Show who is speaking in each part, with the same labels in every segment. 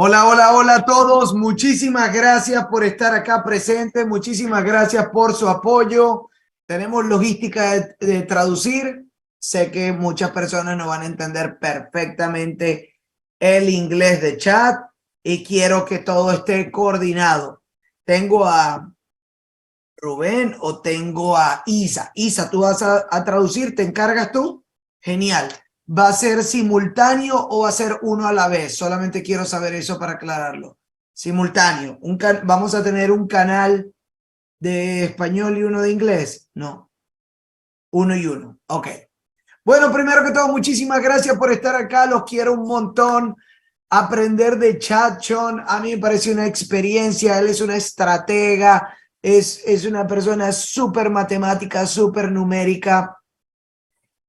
Speaker 1: Hola, hola, hola a todos. Muchísimas gracias por estar acá presentes. Muchísimas gracias por su apoyo. Tenemos logística de traducir. Sé que muchas personas no van a entender perfectamente el inglés de chat y quiero que todo esté coordinado. Tengo a Rubén o tengo a Isa. Isa, ¿tú vas a traducir? ¿Te encargas tú? Genial. ¿Va a ser simultáneo o va a ser uno a la vez? Solamente quiero saber eso para aclararlo. Simultáneo. ¿Vamos a tener un canal de español y uno de inglés? No. Uno y uno. Ok. Bueno, primero que todo, muchísimas gracias por estar acá. Los quiero un montón. Aprender de Chong, a mí me parece una experiencia. Él es una estratega, es una persona súper matemática, súper numérica.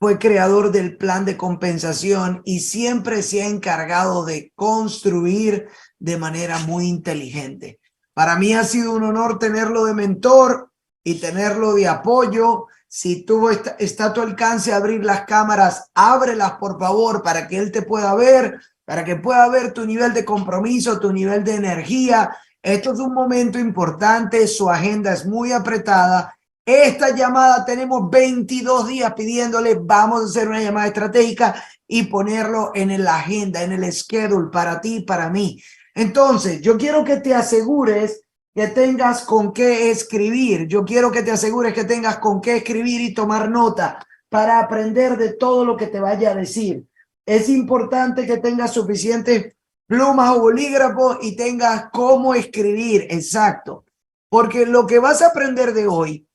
Speaker 1: Fue creador del plan de compensación y siempre se ha encargado de construir de manera muy inteligente. Para mí ha sido un honor tenerlo de mentor y tenerlo de apoyo. Si tú está a tu alcance abrir las cámaras, ábrelas por favor para que él te pueda ver, para que pueda ver tu nivel de compromiso, tu nivel de energía. Esto es un momento importante, su agenda es muy apretada. Esta llamada tenemos 22 días pidiéndole, vamos a hacer una llamada estratégica y ponerlo en la agenda, en el schedule para ti y para mí. Entonces, yo quiero que te asegures que tengas con qué escribir. Yo quiero que te asegures que tengas con qué escribir y tomar nota para aprender de todo lo que te vaya a decir. Es importante que tengas suficientes plumas o bolígrafos y tengas cómo escribir, exacto. Porque lo que vas a aprender de hoy,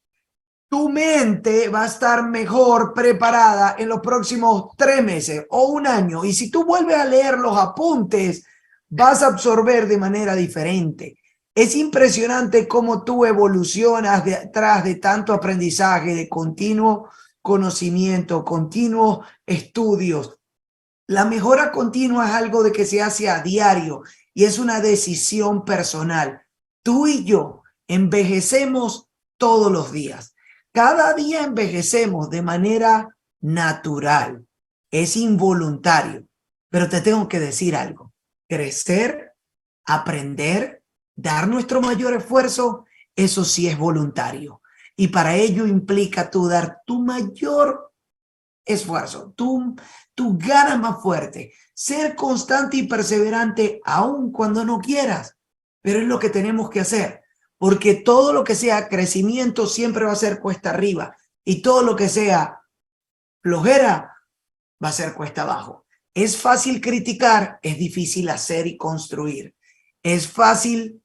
Speaker 1: tu mente va a estar mejor preparada en los próximos 3 meses o un año. Y si tú vuelves a leer los apuntes, vas a absorber de manera diferente. Es impresionante cómo tú evolucionas detrás de tanto aprendizaje, de continuo conocimiento, continuos estudios. La mejora continua es algo de que se hace a diario y es una decisión personal. Tú y yo envejecemos todos los días. Cada día envejecemos de manera natural. Es involuntario. Pero te tengo que decir algo. Crecer, aprender, dar nuestro mayor esfuerzo, eso sí es voluntario. Y para ello implica tú dar tu mayor esfuerzo, tú ganas más fuerte, ser constante y perseverante aun cuando no quieras, pero es lo que tenemos que hacer, porque todo lo que sea crecimiento siempre va a ser cuesta arriba y todo lo que sea flojera va a ser cuesta abajo. Es fácil criticar, es difícil hacer y construir. Es fácil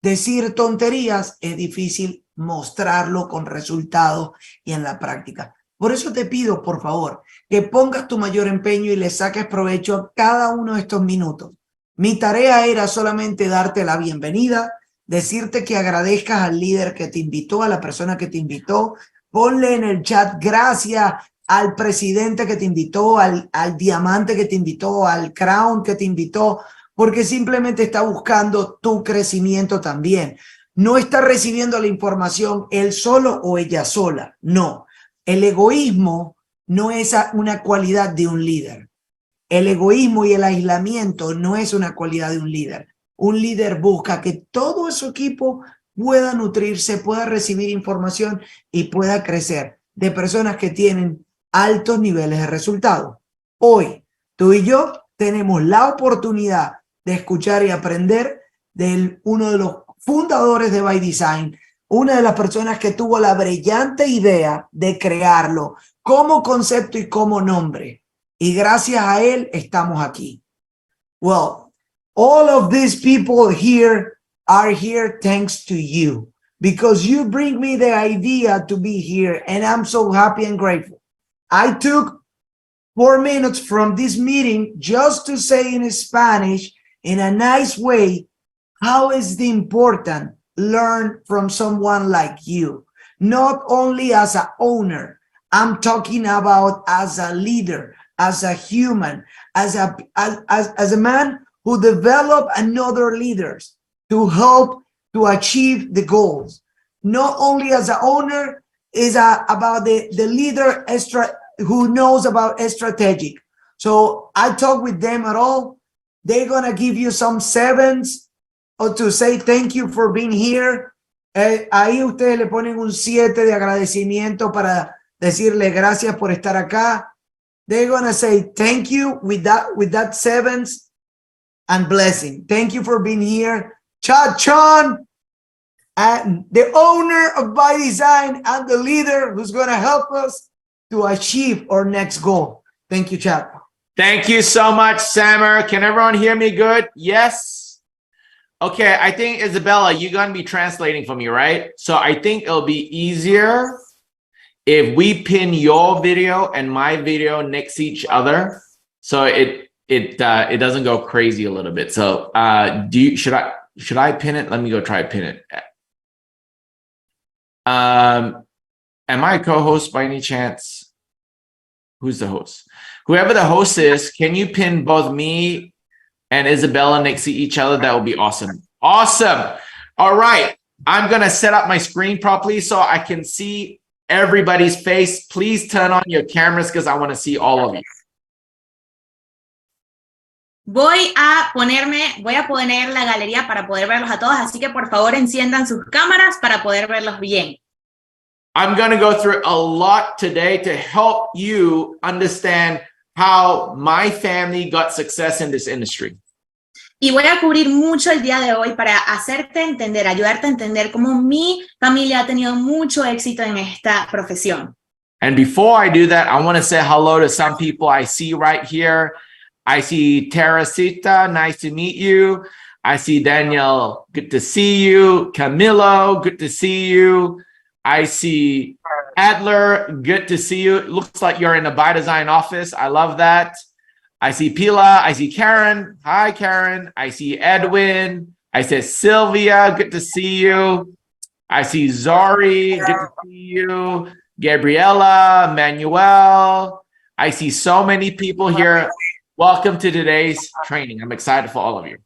Speaker 1: decir tonterías, es difícil mostrarlo con resultados y en la práctica. Por eso te pido, por favor, que pongas tu mayor empeño y le saques provecho a cada uno de estos minutos. Mi tarea era solamente darte la bienvenida, decirte que agradezcas al líder que te invitó, a la persona que te invitó. Ponle en el chat gracias al presidente que te invitó, al diamante que te invitó, al crown que te invitó, porque simplemente está buscando tu crecimiento también. No está recibiendo la información él solo o ella sola, no. El egoísmo no es una cualidad de un líder. El egoísmo y el aislamiento no es una cualidad de un líder. Un líder busca que todo su equipo pueda nutrirse, pueda recibir información y pueda crecer de personas que tienen altos niveles de resultados. Hoy, tú y yo tenemos la oportunidad de escuchar y aprender de uno de los fundadores de ByDzyne, una de las personas que tuvo la brillante idea de crearlo como concepto y como nombre. Y gracias a él estamos aquí. Well, all of these people here are here thanks to you, because you bring me the idea to be here, and I'm so happy and grateful. I took 4 minutes from this meeting just to say in Spanish, in a nice way, how is the important learn from someone like you, not only as an owner. I'm talking about as a leader, as a human, as a man who develop another leaders to help to achieve the goals. Not only as an owner, is about the leader who knows about strategic. So I talk with them at all. they're gonna give you some sevens or to say thank you for being here. Ahí ustedes le ponen un 7 de agradecimiento para decirle gracias por estar acá. They're gonna say thank you with that sevens and blessing. Thank you for being here. Chong, and the owner of ByDzyne and the leader who's gonna help us to achieve our next goal. Thank you, Chad.
Speaker 2: Thank you so much, Samer. Can everyone hear me good? Yes? Okay, I think, Isabella, you're going to be translating for me, right? So I think it'll be easier if we pin your video and my video next to each other, so it doesn't go crazy a little bit. So should I pin it? Let me go try to pin it. Am I a co-host by any chance? Who's the host? Whoever the host is, can you pin both me and Isabella next to each other? That would be awesome. Awesome. All right. I'm going to set up my screen properly so I can see everybody's face. Please turn on your cameras because I want to see all of you.
Speaker 3: Voy a poner la galería para poder verlos a todos, así que por favor enciendan sus cámaras para poder verlos bien.
Speaker 2: I'm going to go through a lot today to help you understand how my family got success in this industry.
Speaker 3: Y voy a cubrir mucho el día de hoy para hacerte entender, ayudarte a entender cómo mi familia ha tenido mucho éxito en esta profesión.
Speaker 2: And before I do that, I want to say hello to some people I see right here. I see Teresita, nice to meet you. I see Daniel, good to see you. Camilo, good to see you. I see Adler, good to see you. It looks like you're in the ByDzyne office. I love that. I see Pila. I see Karen. Hi, Karen. I see Edwin. I see Sylvia. Good to see you. I see Zori. Good to see you. Gabriela, Manuel. I see so many people here. Welcome to today's training. I'm excited for all of you.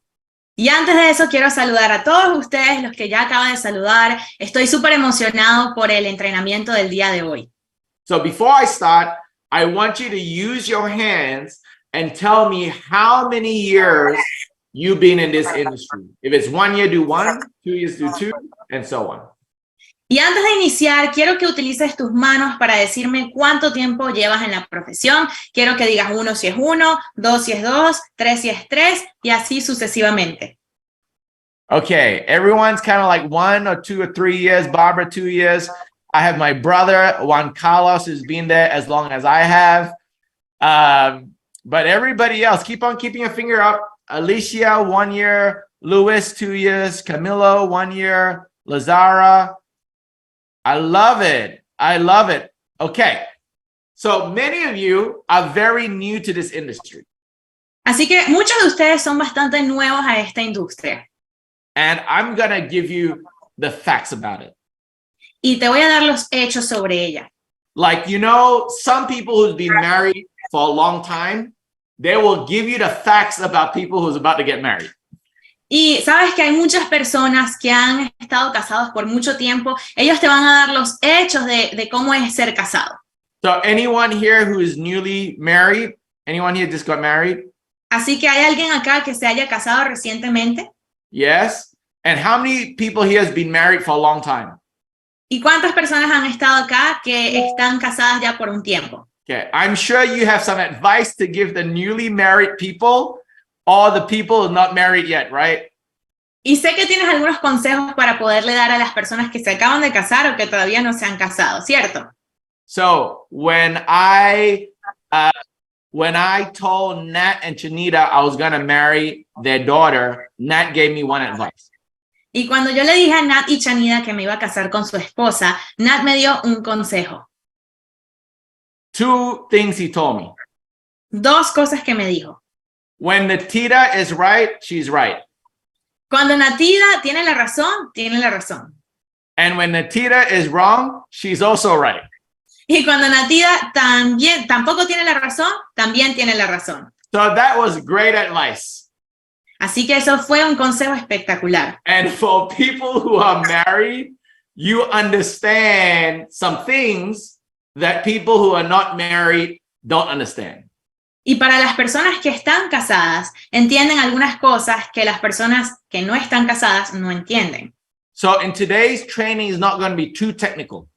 Speaker 3: Y antes de eso quiero saludar a todos ustedes, los que ya acaban de saludar. Estoy súper emocionado por el entrenamiento del día de hoy.
Speaker 2: So before I start, I want you to use your hands and tell me how many years you've been in this industry. If it's 1 year, do 1, 2 years, do 2, and so on.
Speaker 3: Y antes de iniciar, quiero que utilices tus manos para decirme cuánto tiempo llevas en la profesión. Quiero que digas 1 si es 1, 2 si es 2, 3 si es 3, y así sucesivamente.
Speaker 2: Okay, everyone's kind of like 1 or 2 or 3 years. Barbara, 2 years. I have my brother, Juan Carlos, who's been there as long as I have. But everybody else, keep on keeping your finger up. Alicia, 1 year. Luis, 2 years. Camilo, 1 year. Lazara. I love it. I love it. Okay. So many of you are very new to this industry.
Speaker 3: Así que muchos de ustedes son bastante nuevos a esta industria.
Speaker 2: And I'm going to give you the facts about it.
Speaker 3: Y te voy a dar los hechos sobre ella.
Speaker 2: Like, you know, some people who've been married for a long time, they will give you the facts about people who's about to get married.
Speaker 3: Y sabes que hay muchas personas que han estado casados por mucho tiempo. Ellos te van a dar los hechos de cómo es ser casado.
Speaker 2: So anyone here who is newly married? Anyone here just got married?
Speaker 3: Así que hay alguien acá que se haya casado recientemente.
Speaker 2: Yes. And how many people here has been married for a long time?
Speaker 3: ¿Y cuántas personas han estado acá que están casadas ya por un tiempo?
Speaker 2: Okay. I'm sure you have some advice to give the newly married people or the people who are not married yet, right?
Speaker 3: Y sé que tienes algunos consejos para poderle dar a las personas que se acaban de casar o que todavía no se han casado, ¿cierto?
Speaker 2: So when I told Nat and Chanita I was going to marry their daughter, Nat gave me one advice.
Speaker 3: Y cuando yo le dije a Nat y Chanida que me iba a casar con su esposa, Nat me dio un consejo.
Speaker 2: 2 things he told me.
Speaker 3: 2 cosas que me dijo.
Speaker 2: When Natita is right, she's right.
Speaker 3: Cuando Natida tiene la razón, tiene la razón.
Speaker 2: And when Natita is wrong, she's also right.
Speaker 3: Y cuando Natida tampoco tiene la razón, también tiene la razón.
Speaker 2: So that was great advice.
Speaker 3: Así que eso fue un consejo espectacular.
Speaker 2: And for people who are married, you understand some things that people who are not married don't understand.
Speaker 3: Y para las personas que están casadas, entienden algunas cosas que las personas que no están casadas no entienden.
Speaker 2: So in today's training is not going to be too technical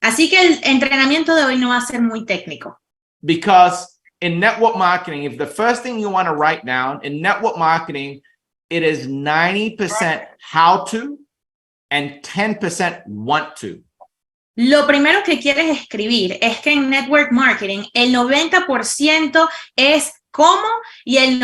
Speaker 3: Así que el entrenamiento de hoy no va a ser muy técnico.
Speaker 2: because in network marketing, if the first thing you want to write down in network marketing, it is 90% how to and 10% want to.
Speaker 3: Lo primero que quieres escribir es que en Network Marketing el 90% es cómo y el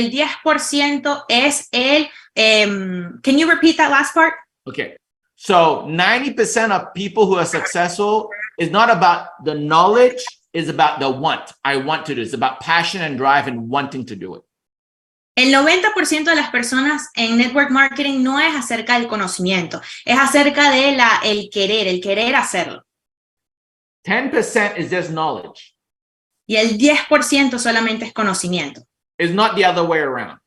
Speaker 3: 10% es el... can you repeat that last part?
Speaker 2: Okay. So 90% of people who are successful is not about the knowledge, it's about the want. I want to do. It's about passion and drive and wanting to do it.
Speaker 3: El 90% de las personas en Network Marketing no es acerca del conocimiento, es acerca de el querer hacerlo.
Speaker 2: 10% is just knowledge.
Speaker 3: Y el 10% solamente es conocimiento.
Speaker 2: It's not the other way around.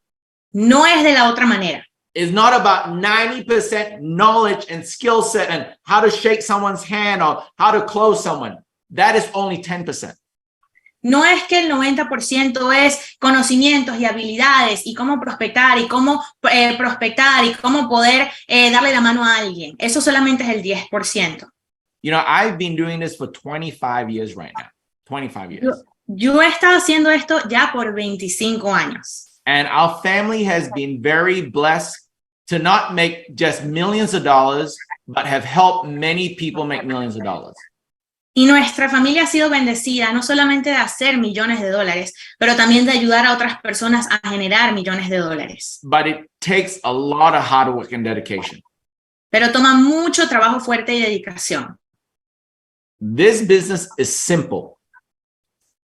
Speaker 3: No es de la otra manera.
Speaker 2: It's not about 90% knowledge and skill set and how to shake someone's hand or how to close someone. That is only 10%.
Speaker 3: No es que el 90% es conocimientos y habilidades y cómo prospectar y cómo poder darle la mano a alguien. Eso solamente es el 10%.
Speaker 2: You know, I've been doing this for 25 years right now. 25 years.
Speaker 3: Yo he estado haciendo esto ya por 25 años.
Speaker 2: And our family has been very blessed to not make just millions of dollars, but have helped many people make millions of dollars.
Speaker 3: Y nuestra familia ha sido bendecida no solamente de hacer millones de dólares, pero también de ayudar a otras personas a generar millones de dólares.
Speaker 2: But it takes a lot of hard work and dedication.
Speaker 3: Pero toma mucho trabajo fuerte y dedicación.
Speaker 2: This business is simple,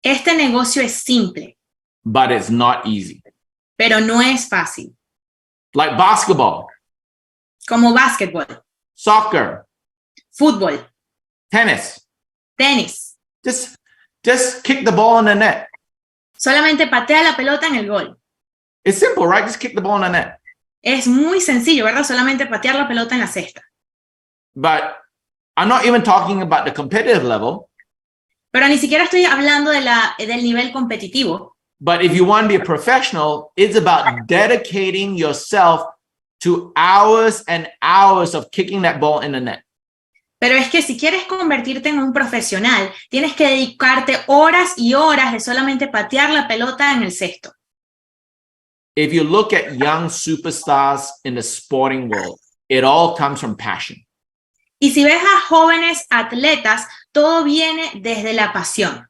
Speaker 3: Este negocio es simple,
Speaker 2: but it's not easy.
Speaker 3: pero no es fácil.
Speaker 2: Like basketball,
Speaker 3: Como básquetbol,
Speaker 2: soccer,
Speaker 3: fútbol,
Speaker 2: tennis.
Speaker 3: tenis.
Speaker 2: Just kick the ball in the net.
Speaker 3: Solamente patea la pelota en el gol.
Speaker 2: It's simple, right? Just kick the ball in the net.
Speaker 3: Es muy sencillo, ¿verdad? Solamente patear la pelota en la cesta.
Speaker 2: But I'm not even talking about the competitive level.
Speaker 3: Pero ni siquiera estoy hablando del nivel competitivo.
Speaker 2: But if you want to be a professional, it's about dedicating yourself to hours and hours of kicking that ball in the net.
Speaker 3: Pero es que si quieres convertirte en un profesional, tienes que dedicarte horas y horas de solamente patear la pelota en el cesto.
Speaker 2: If you look at young superstars in the sporting world, it all comes from passion.
Speaker 3: Y si ves a jóvenes atletas, todo viene desde la pasión.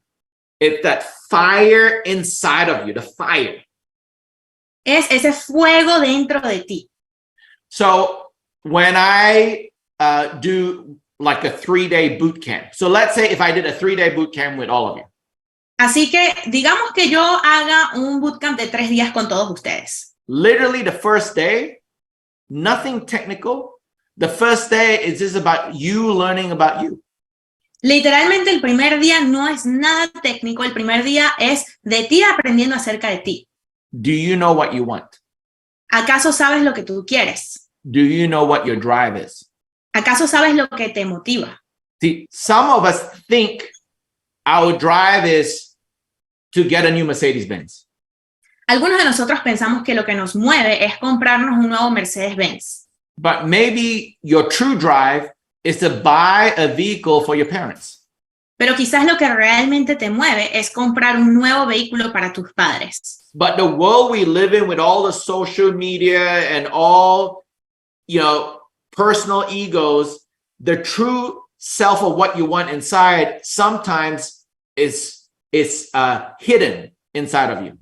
Speaker 2: It's that fire inside of you, the fire.
Speaker 3: Es ese fuego dentro de ti.
Speaker 2: So when I do like a 3-day boot camp. So let's say if I did a 3-day boot camp with all of you.
Speaker 3: Así que digamos que yo haga un bootcamp de 3 días con todos ustedes.
Speaker 2: Literally the first day, nothing technical. The first day is just about you learning about you.
Speaker 3: Literalmente el primer día no es nada técnico, el primer día es de ti aprendiendo acerca de ti.
Speaker 2: Do you know what you want?
Speaker 3: ¿Acaso sabes lo que tú quieres?
Speaker 2: Do you know what your drive is?
Speaker 3: ¿Acaso sabes lo que te motiva?
Speaker 2: See, some of us think our drive is to get a new Mercedes-Benz.
Speaker 3: Algunos de nosotros pensamos que lo que nos mueve es comprarnos un nuevo Mercedes-Benz.
Speaker 2: But maybe your true drive is to buy a vehicle for your parents.
Speaker 3: Pero quizás lo que realmente te mueve es comprar un nuevo vehículo para tus padres.
Speaker 2: But the world we live in with all the social media and all, personal egos, the true self of what you want inside sometimes is hidden inside of you.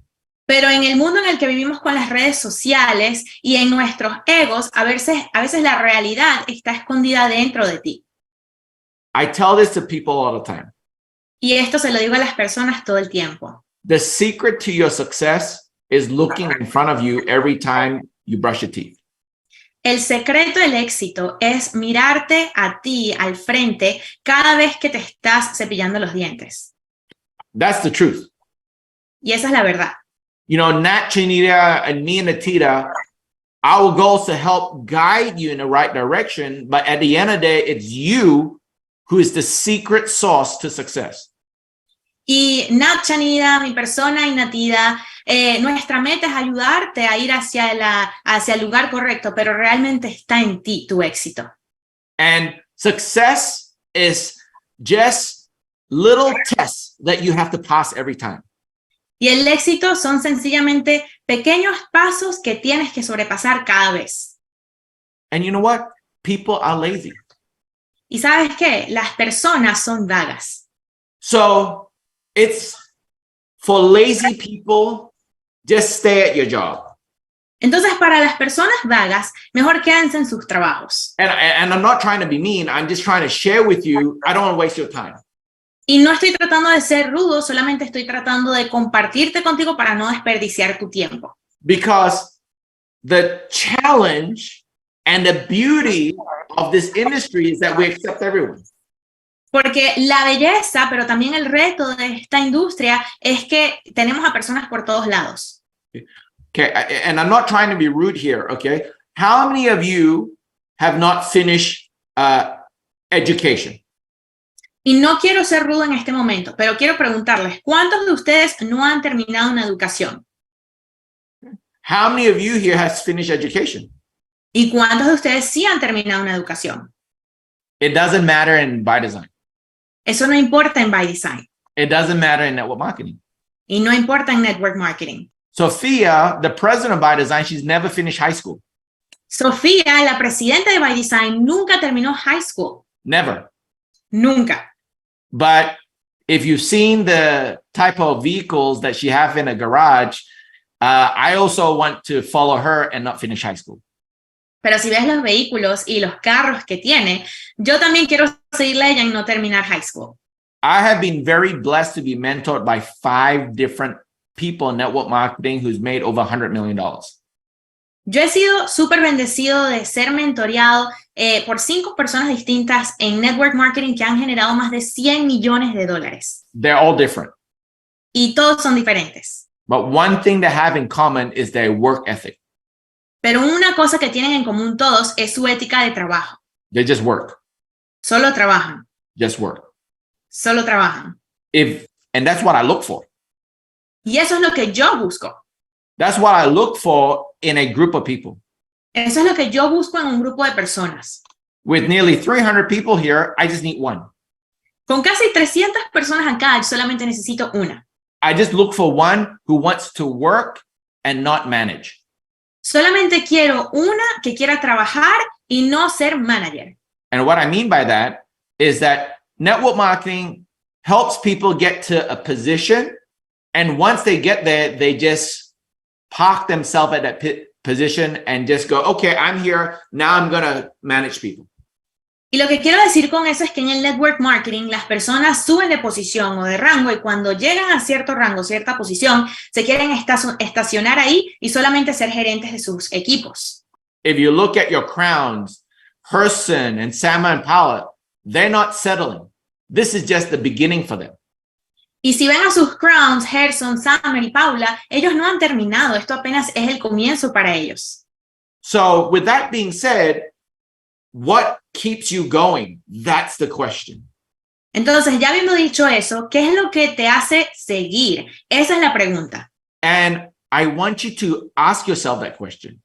Speaker 3: Pero en el mundo en el que vivimos con las redes sociales y en nuestros egos, a veces la realidad está escondida dentro de ti.
Speaker 2: I tell this to people all the time.
Speaker 3: Y esto se lo digo a las personas todo el tiempo.
Speaker 2: The secret to your success is looking in front of you every time you brush your teeth.
Speaker 3: El secreto del éxito es mirarte a ti al frente cada vez que te estás cepillando los dientes.
Speaker 2: That's the truth.
Speaker 3: Y esa es la verdad.
Speaker 2: Nat, Chinita, and me and Atita, our goal is to help guide you in the right direction, but at the end of the day, it's you who is the secret sauce to success.
Speaker 3: Y Nat Chanida, mi persona y Natida, nuestra meta es ayudarte a ir hacia el lugar correcto, pero realmente está en ti tu éxito.
Speaker 2: And success is just little tests that you have to pass every time.
Speaker 3: Y el éxito son sencillamente pequeños pasos que tienes que sobrepasar cada vez.
Speaker 2: And you know what? People are lazy.
Speaker 3: ¿Y sabes qué? Las personas son vagas.
Speaker 2: So it's for lazy people, just stay at your job.
Speaker 3: Entonces, para las personas vagas, mejor quédense en sus trabajos.
Speaker 2: And I'm not trying to be mean. I'm just trying to share with you. I don't want to waste your time.
Speaker 3: Y no estoy tratando de ser rudo, solamente estoy tratando de compartirte contigo para no desperdiciar tu tiempo.
Speaker 2: Because the challenge and the beauty of this industry is that we accept everyone.
Speaker 3: Porque la belleza, pero también el reto de esta industria es que tenemos a personas por todos lados.
Speaker 2: Okay, and I'm not trying to be rude here, okay? How many of you have not finished education?
Speaker 3: Y no quiero ser rudo en este momento, pero quiero preguntarles, ¿cuántos de ustedes no han terminado una educación?
Speaker 2: How many of you here has finished education?
Speaker 3: ¿Y cuántos de ustedes sí han terminado una educación?
Speaker 2: It doesn't matter in ByDzyne.
Speaker 3: Eso no importa en ByDzyne.
Speaker 2: It doesn't matter in network marketing.
Speaker 3: Y no importa en network marketing.
Speaker 2: Sophia, the president of ByDzyne, she's never finished high school.
Speaker 3: Sofía, la presidenta de ByDzyne, nunca terminó high school.
Speaker 2: Never.
Speaker 3: Nunca.
Speaker 2: But if you've seen the type of vehicles that she have in a garage, I also want to follow her and not finish high school.
Speaker 3: Pero si ves los vehículos y los carros que tiene, yo también quiero seguirle a ella y no terminar high school.
Speaker 2: I have been very blessed to be mentored by 5 different people in network marketing who's made over $100 million.
Speaker 3: Yo he sido súper bendecido de ser mentoreado por 5 personas distintas en network marketing que han generado más de 100 millones de dólares.
Speaker 2: They're all different.
Speaker 3: Y todos son diferentes.
Speaker 2: But one thing they have in common is their work ethic.
Speaker 3: Pero una cosa que tienen en común todos es su ética de trabajo.
Speaker 2: They just work.
Speaker 3: Solo trabajan.
Speaker 2: Just work.
Speaker 3: Solo trabajan.
Speaker 2: And that's what I look for.
Speaker 3: Y eso es lo que yo busco.
Speaker 2: That's what I look for in a group of people.
Speaker 3: Eso es lo que yo busco en un grupo de personas.
Speaker 2: With nearly 300 people here, I just need one.
Speaker 3: Con casi 300 personas acá, yo solamente necesito una.
Speaker 2: I just look for one who wants to work and not manage.
Speaker 3: Solamente quiero una que quiera trabajar y no ser manager.
Speaker 2: And what I mean by that is that network marketing helps people get to a position, and once they get there, they just park themselves at that position and just go, okay, I'm here, now I'm going to manage people.
Speaker 3: Y lo que quiero decir con eso es que en el network marketing las personas suben de posición o de rango y cuando llegan a cierto rango, cierta posición, se quieren estacionar ahí y solamente ser gerentes de sus equipos.
Speaker 2: If you look at your crowns, Herson and Sama and Paula, they're not settling. This is just the beginning for them.
Speaker 3: Y si ven a sus crowns, Gerson, Summer y Paula, ellos no han terminado. Esto apenas es el comienzo para ellos.
Speaker 2: So with that being said, what keeps you going? That's the question.
Speaker 3: Entonces, ya habiendo dicho eso, ¿qué es lo que te hace seguir? Esa es la pregunta.
Speaker 2: And I want you to ask yourself that question.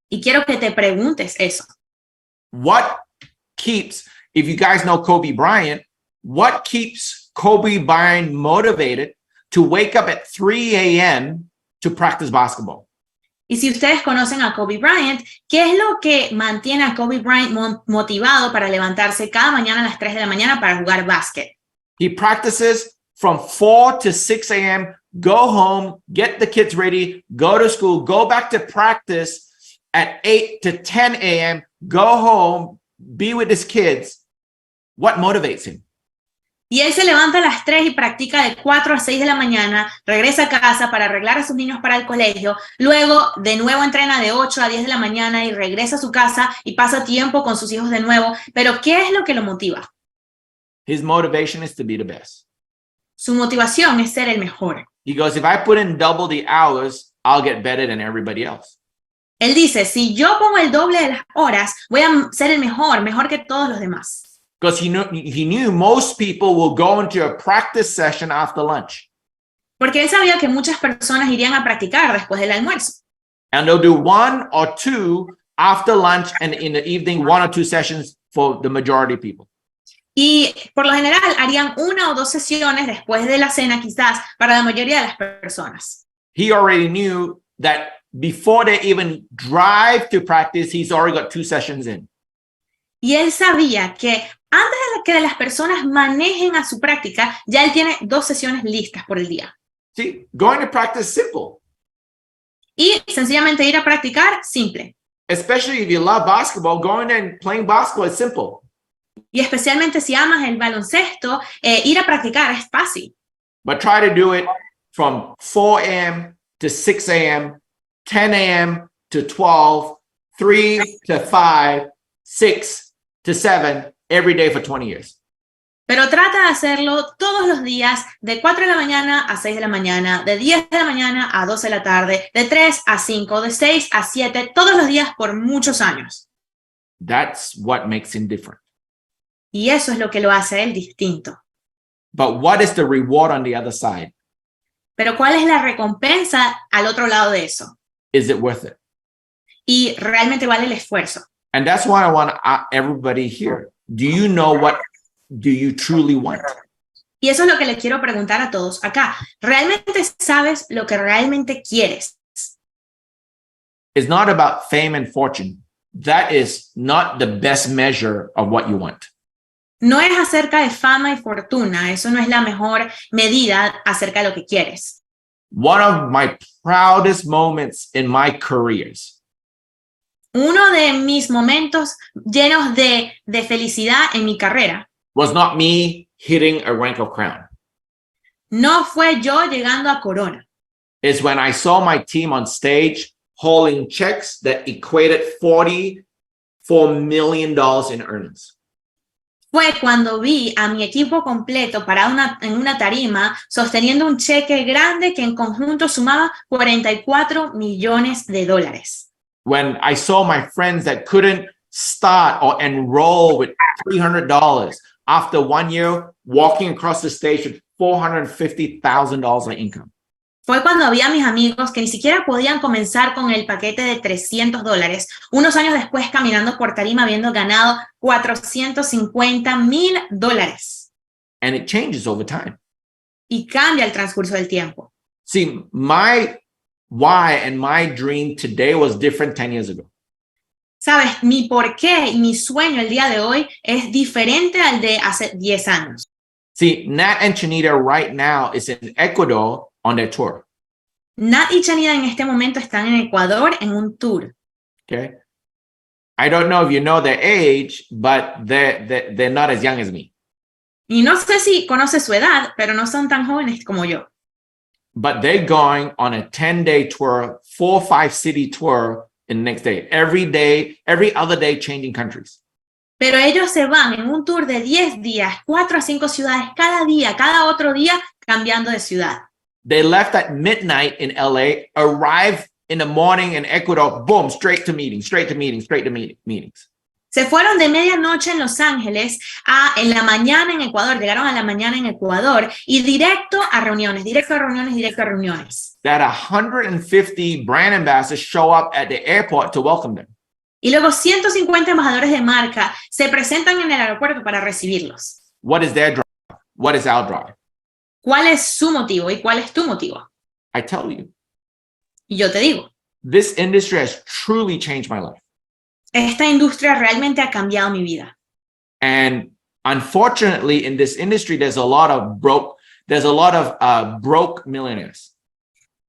Speaker 3: Y quiero que te preguntes eso.
Speaker 2: What keeps, if you guys know Kobe Bryant, what keeps Kobe Bryant motivated to wake up at 3 a.m. to practice basketball?
Speaker 3: Y si ustedes conocen a Kobe Bryant, ¿qué es lo que mantiene a Kobe Bryant motivado para levantarse cada mañana a las 3 de la mañana para jugar básquet?
Speaker 2: He practices from 4 to 6 a.m., go home, get the kids ready, go to school, go back to practice at 8 to 10 a.m., go home, be with his kids. What motivates him?
Speaker 3: Y él se levanta a las 3 y practica de 4 a 6 de la mañana, regresa a casa para arreglar a sus niños para el colegio, luego de nuevo entrena de 8 a 10 de la mañana y regresa a su casa y pasa tiempo con sus hijos de nuevo. Pero ¿qué es lo que lo motiva?
Speaker 2: His motivation is to be the best.
Speaker 3: Su motivación es ser el mejor.
Speaker 2: He goes, if I put in double the hours, I'll get better than everybody else.
Speaker 3: Él dice, si yo pongo el doble de las horas, voy a ser el mejor, mejor que todos los demás.
Speaker 2: because he knew most people will go into a practice session after lunch.
Speaker 3: Porque él sabía que muchas personas irían a practicar después del almuerzo.
Speaker 2: And they'll do 1 or 2 after lunch, and in the evening, 1 or 2 sessions for the majority of people.
Speaker 3: Y por lo general harían 1 o 2 sesiones después de la cena, quizás, para la mayoría de las personas.
Speaker 2: He already knew that before they even drive to practice, he's already got 2 sessions in.
Speaker 3: Y él sabía que antes de que las personas manejen a su práctica, ya él tiene 2 sesiones listas por el día.
Speaker 2: See, going to practice is simple.
Speaker 3: Y sencillamente ir a practicar, simple.
Speaker 2: Especially if you love basketball, going and playing basketball is simple.
Speaker 3: Y especialmente si amas el baloncesto, ir a practicar es fácil.
Speaker 2: But try to do it from 4 a.m. to 6 a.m., 10 a.m. to 12, 3 to 5, 6 to 7, every day for 20 years.
Speaker 3: Pero trata de hacerlo todos los días, de 4 de la mañana a 6 de la mañana, de 10 de la mañana a 12 de la tarde, de 3 a 5, de 6 a 7, todos los días por muchos años.
Speaker 2: That's what makes him different.
Speaker 3: Y eso es lo que lo hace a él distinto.
Speaker 2: But what is the reward on the other side?
Speaker 3: Pero ¿cuál es la recompensa al otro lado de eso?
Speaker 2: Is it worth it?
Speaker 3: Y realmente vale el esfuerzo.
Speaker 2: And that's why I want everybody here. Do you know what do you truly want?
Speaker 3: Y eso es lo que le quiero preguntar a todos acá. ¿Realmente sabes lo que realmente quieres?
Speaker 2: It's not about fame and fortune. That is not the best measure of what you want.
Speaker 3: No es acerca de fama y fortuna. Eso no es la mejor medida acerca de lo que quieres.
Speaker 2: One of my proudest moments in my careers
Speaker 3: Uno de mis momentos llenos de felicidad en mi carrera
Speaker 2: was not me hitting a rank of crown.
Speaker 3: no fue yo llegando a corona.
Speaker 2: It's when I saw my team on stage holding checks that equated $44 million in earnings.
Speaker 3: Fue cuando vi a mi equipo completo parado en una tarima sosteniendo un cheque grande que en conjunto sumaba $44 millones.
Speaker 2: When I saw my friends that couldn't start or enroll with $300 after 1 year walking across the stage with $450,000 in income.
Speaker 3: Fue cuando vi a mis amigos que ni siquiera podían comenzar con el paquete de $300, unos años después caminando por tarima habiendo ganado $450,000.
Speaker 2: And it changes over time.
Speaker 3: Y cambia el transcurso del tiempo.
Speaker 2: See, my why and my dream today was different 10 years ago.
Speaker 3: Sabes, mi porqué y mi sueño el día de hoy es diferente al de hace 10 años.
Speaker 2: See, Nat and Chanita right now is in Ecuador on their tour.
Speaker 3: Nat y Chanida en este momento están en Ecuador en un tour.
Speaker 2: Okay. I don't know if you know their age, but they're not as young as me.
Speaker 3: Y no sé si conoces su edad, pero no son tan jóvenes como yo.
Speaker 2: But they're going on a 10-day tour, 4 or 5 city tour in the next day. Every day, every other day, changing countries.
Speaker 3: Pero ellos se van en un tour de 10 días, 4 a 5 ciudades, cada día, cada otro día, cambiando de ciudad.
Speaker 2: They left at midnight in LA, arrived in the morning in Ecuador, boom, straight to meetings.
Speaker 3: Se fueron de medianoche en Los Ángeles a en la mañana en Ecuador, llegaron a la mañana en Ecuador y directo a reuniones.
Speaker 2: That 150 brand ambassadors show up at the airport to welcome them.
Speaker 3: Y luego 150 embajadores de marca se presentan en el aeropuerto para recibirlos.
Speaker 2: What is their drive? What is our drive?
Speaker 3: ¿Cuál es su motivo y cuál es tu motivo?
Speaker 2: I tell you,
Speaker 3: Y yo te digo,
Speaker 2: this industry has truly changed my life.
Speaker 3: esta industria realmente ha cambiado mi vida.
Speaker 2: And unfortunately, in this industry, there's a lot of broke millionaires.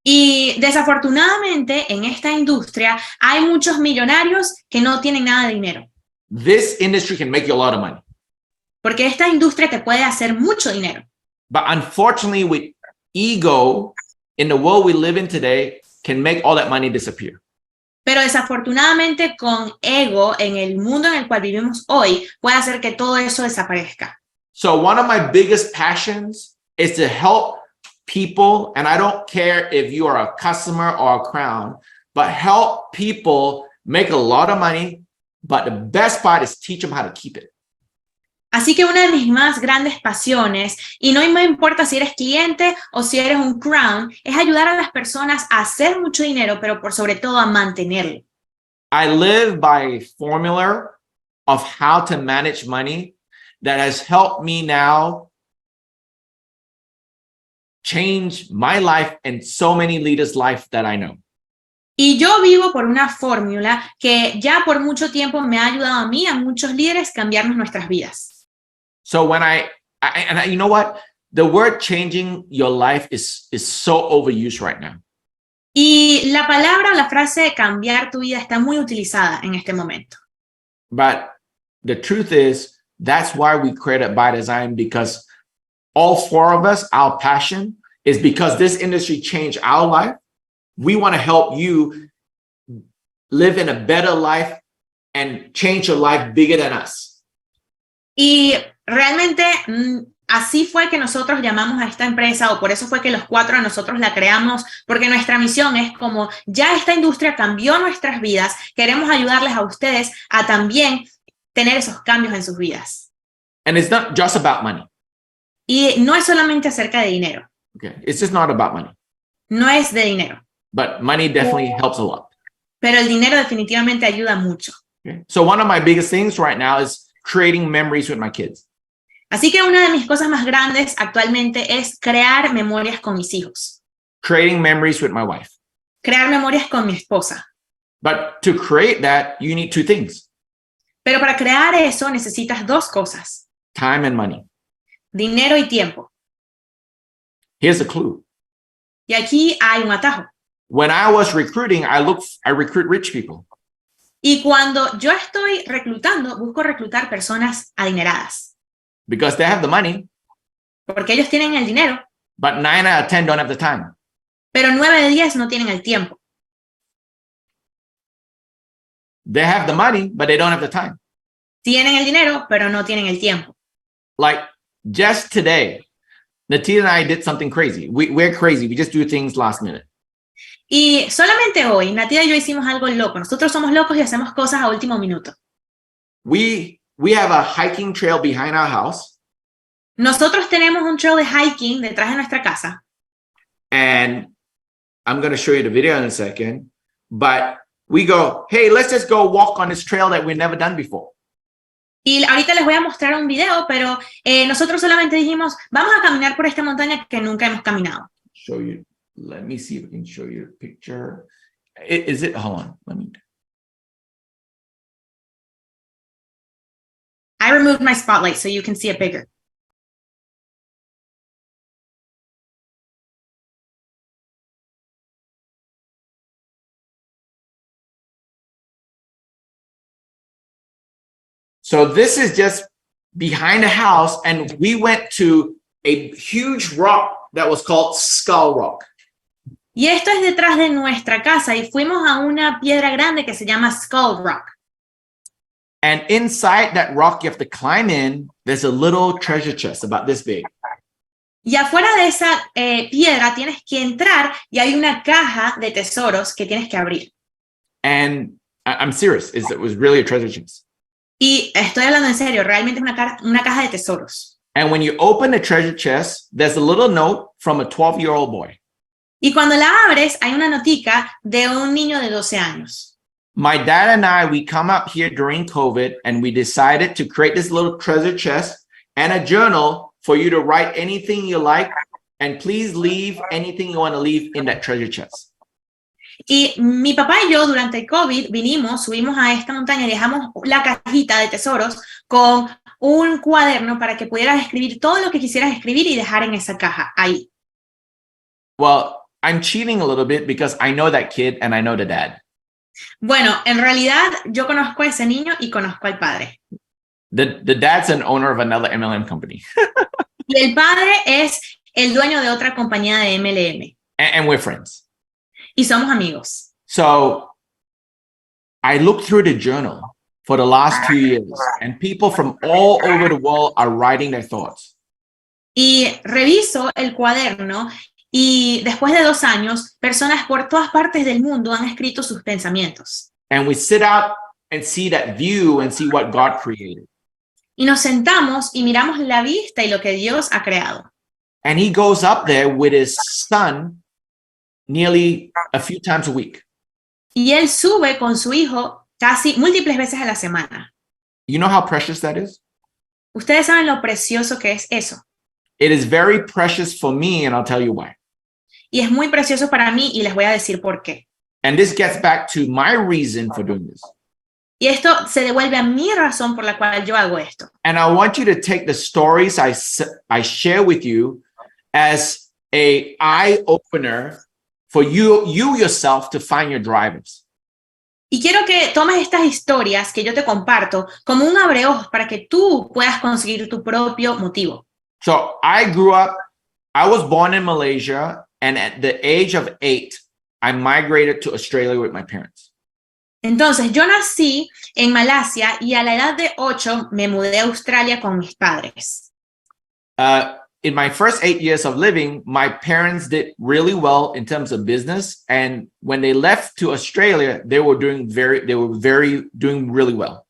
Speaker 3: Y desafortunadamente en esta industria hay muchos millonarios que no tienen nada de dinero.
Speaker 2: This industry can make you a lot of money.
Speaker 3: Porque esta industria te puede hacer mucho dinero.
Speaker 2: But unfortunately, with ego in the world we live in today, can make all that money disappear.
Speaker 3: Pero desafortunadamente con ego en el mundo en el cual vivimos hoy puede hacer que todo eso desaparezca.
Speaker 2: So one of my biggest passions is to help people, and I don't care if you are a customer or a crown, but help people make a lot of money, but the best part is teach them how to keep it.
Speaker 3: Así que una de mis más grandes pasiones, y no me importa si eres cliente o si eres un crown, es ayudar a las personas a hacer mucho dinero, pero por sobre todo a mantenerlo.
Speaker 2: I live by a formula of how to manage money that has helped me now change my life and so many leaders' life that I know.
Speaker 3: Y yo vivo por una fórmula que ya por mucho tiempo me ha ayudado a mí, a muchos líderes, cambiarnos nuestras vidas.
Speaker 2: So when you know what? The word changing your life is so overused right now.
Speaker 3: Y la palabra o la frase cambiar tu vida está muy utilizada en este momento.
Speaker 2: But the truth is, that's why we created ByDzyne, because all four of us, our passion is because this industry changed our life. We want to help you live in a better life and change your life bigger than us.
Speaker 3: Y realmente así fue que nosotros llamamos a esta empresa, o por eso fue que los cuatro de nosotros la creamos, porque nuestra misión es como ya esta industria cambió nuestras vidas, queremos ayudarles a ustedes a también tener esos cambios en sus vidas.
Speaker 2: And it's not just about money.
Speaker 3: Y no es solamente acerca de dinero.
Speaker 2: Okay, it's just not about money.
Speaker 3: No es de dinero.
Speaker 2: But money definitely helps a lot.
Speaker 3: Pero el dinero definitivamente ayuda mucho.
Speaker 2: Okay? So one of my biggest things right now is creating memories with my kids.
Speaker 3: Así que una de mis cosas más grandes actualmente es crear memorias con mis hijos.
Speaker 2: Creating memories with my wife.
Speaker 3: Crear memorias con mi esposa.
Speaker 2: But to create that, you need two things.
Speaker 3: Pero para crear eso necesitas dos cosas.
Speaker 2: Time and money.
Speaker 3: Dinero y tiempo.
Speaker 2: Here's the clue.
Speaker 3: Y aquí hay un atajo.
Speaker 2: When I was recruiting, I recruit rich people.
Speaker 3: Y cuando yo estoy reclutando, busco reclutar personas adineradas.
Speaker 2: Because they have the money.
Speaker 3: Porque ellos tienen el dinero.
Speaker 2: But 9 out of 10 don't have the time.
Speaker 3: Pero 9 de 10 no tienen el tiempo.
Speaker 2: They have the money, but they don't have the time.
Speaker 3: Tienen el dinero, pero no tienen el tiempo.
Speaker 2: Like just today, Natia and I did something crazy. We're crazy. We just do things last minute.
Speaker 3: Y solamente hoy, Natia y yo hicimos algo loco. Nosotros somos locos y hacemos cosas a último minuto.
Speaker 2: We have a hiking trail behind our house.
Speaker 3: Nosotros tenemos un trail de hiking detrás de nuestra casa.
Speaker 2: And I'm going to show you the video in a second. But we go, hey, let's just go walk on this trail that we've never done before.
Speaker 3: Y ahorita les voy a mostrar un video, pero nosotros solamente dijimos, vamos a caminar por esta montaña que nunca hemos caminado.
Speaker 2: Show you. Let me see if I can show you a picture. Is it? Hold on. Let me.
Speaker 3: I removed my spotlight so you can see it bigger.
Speaker 2: So this is just behind the house, and we went to a huge rock that was called Skull Rock.
Speaker 3: Y esto es detrás de nuestra casa y fuimos a una piedra grande que se llama Skull Rock.
Speaker 2: And inside that rock you have to climb in, there's a little treasure chest about this big.
Speaker 3: Y afuera de esa piedra tienes que entrar y hay una caja de tesoros que tienes que abrir.
Speaker 2: And I'm serious, it was really a treasure chest.
Speaker 3: Y estoy hablando en serio, realmente es una caja de tesoros.
Speaker 2: And when you open the treasure chest, there's a little note from a 12-year-old boy.
Speaker 3: Y cuando la abres, hay una notica de un niño de 12 años.
Speaker 2: My dad and I, we come up here during COVID and we decided to create this little treasure chest and a journal for you to write anything you like, and please leave anything you want to leave in that treasure chest.
Speaker 3: Y mi papá y yo durante el COVID subimos a esta montaña y dejamos la cajita de tesoros con un cuaderno para que pudieras escribir todo lo que quisieras escribir y dejar en esa caja ahí.
Speaker 2: Well, I'm cheating a little bit because I know that kid and I know the dad.
Speaker 3: Bueno, en realidad yo conozco a ese niño y conozco al padre.
Speaker 2: The dad's an owner of another MLM company.
Speaker 3: Y el padre es el dueño de otra compañía de MLM.
Speaker 2: And we're friends.
Speaker 3: Y somos amigos.
Speaker 2: So I looked through the journal for the last 2 years, and people from all over the world are writing their thoughts.
Speaker 3: Y reviso el cuaderno y después de 2 años, personas por todas partes del mundo han escrito sus pensamientos.
Speaker 2: And we sit out and see that view and see what God created.
Speaker 3: Y nos sentamos y miramos la vista y lo que Dios ha creado.
Speaker 2: And he goes up there with his son nearly a few times a week.
Speaker 3: Y él sube con su hijo casi múltiples veces a la semana.
Speaker 2: You know how precious that is?
Speaker 3: Ustedes saben lo precioso que es eso.
Speaker 2: It is very precious for me, and I'll tell you why.
Speaker 3: Y es muy precioso para mí y les voy a decir por qué.
Speaker 2: And this gets back to my reason for doing this.
Speaker 3: Y esto se devuelve a mi razón por la cual yo hago esto.
Speaker 2: And I want you to take the stories I share with you as a eye-opener for you yourself to find your drivers.
Speaker 3: Y quiero que tomes estas historias que yo te comparto como un abreojos para que tú puedas conseguir tu propio motivo.
Speaker 2: So I was born in Malaysia, and at the age of 8, I migrated to Australia with my parents.
Speaker 3: Entonces, yo nací en Malasia y a la edad de 8 me mudé a Australia con mis padres.
Speaker 2: In my first 8 years of living, my parents did really well in terms of business. And when they left to Australia, they were doing really well.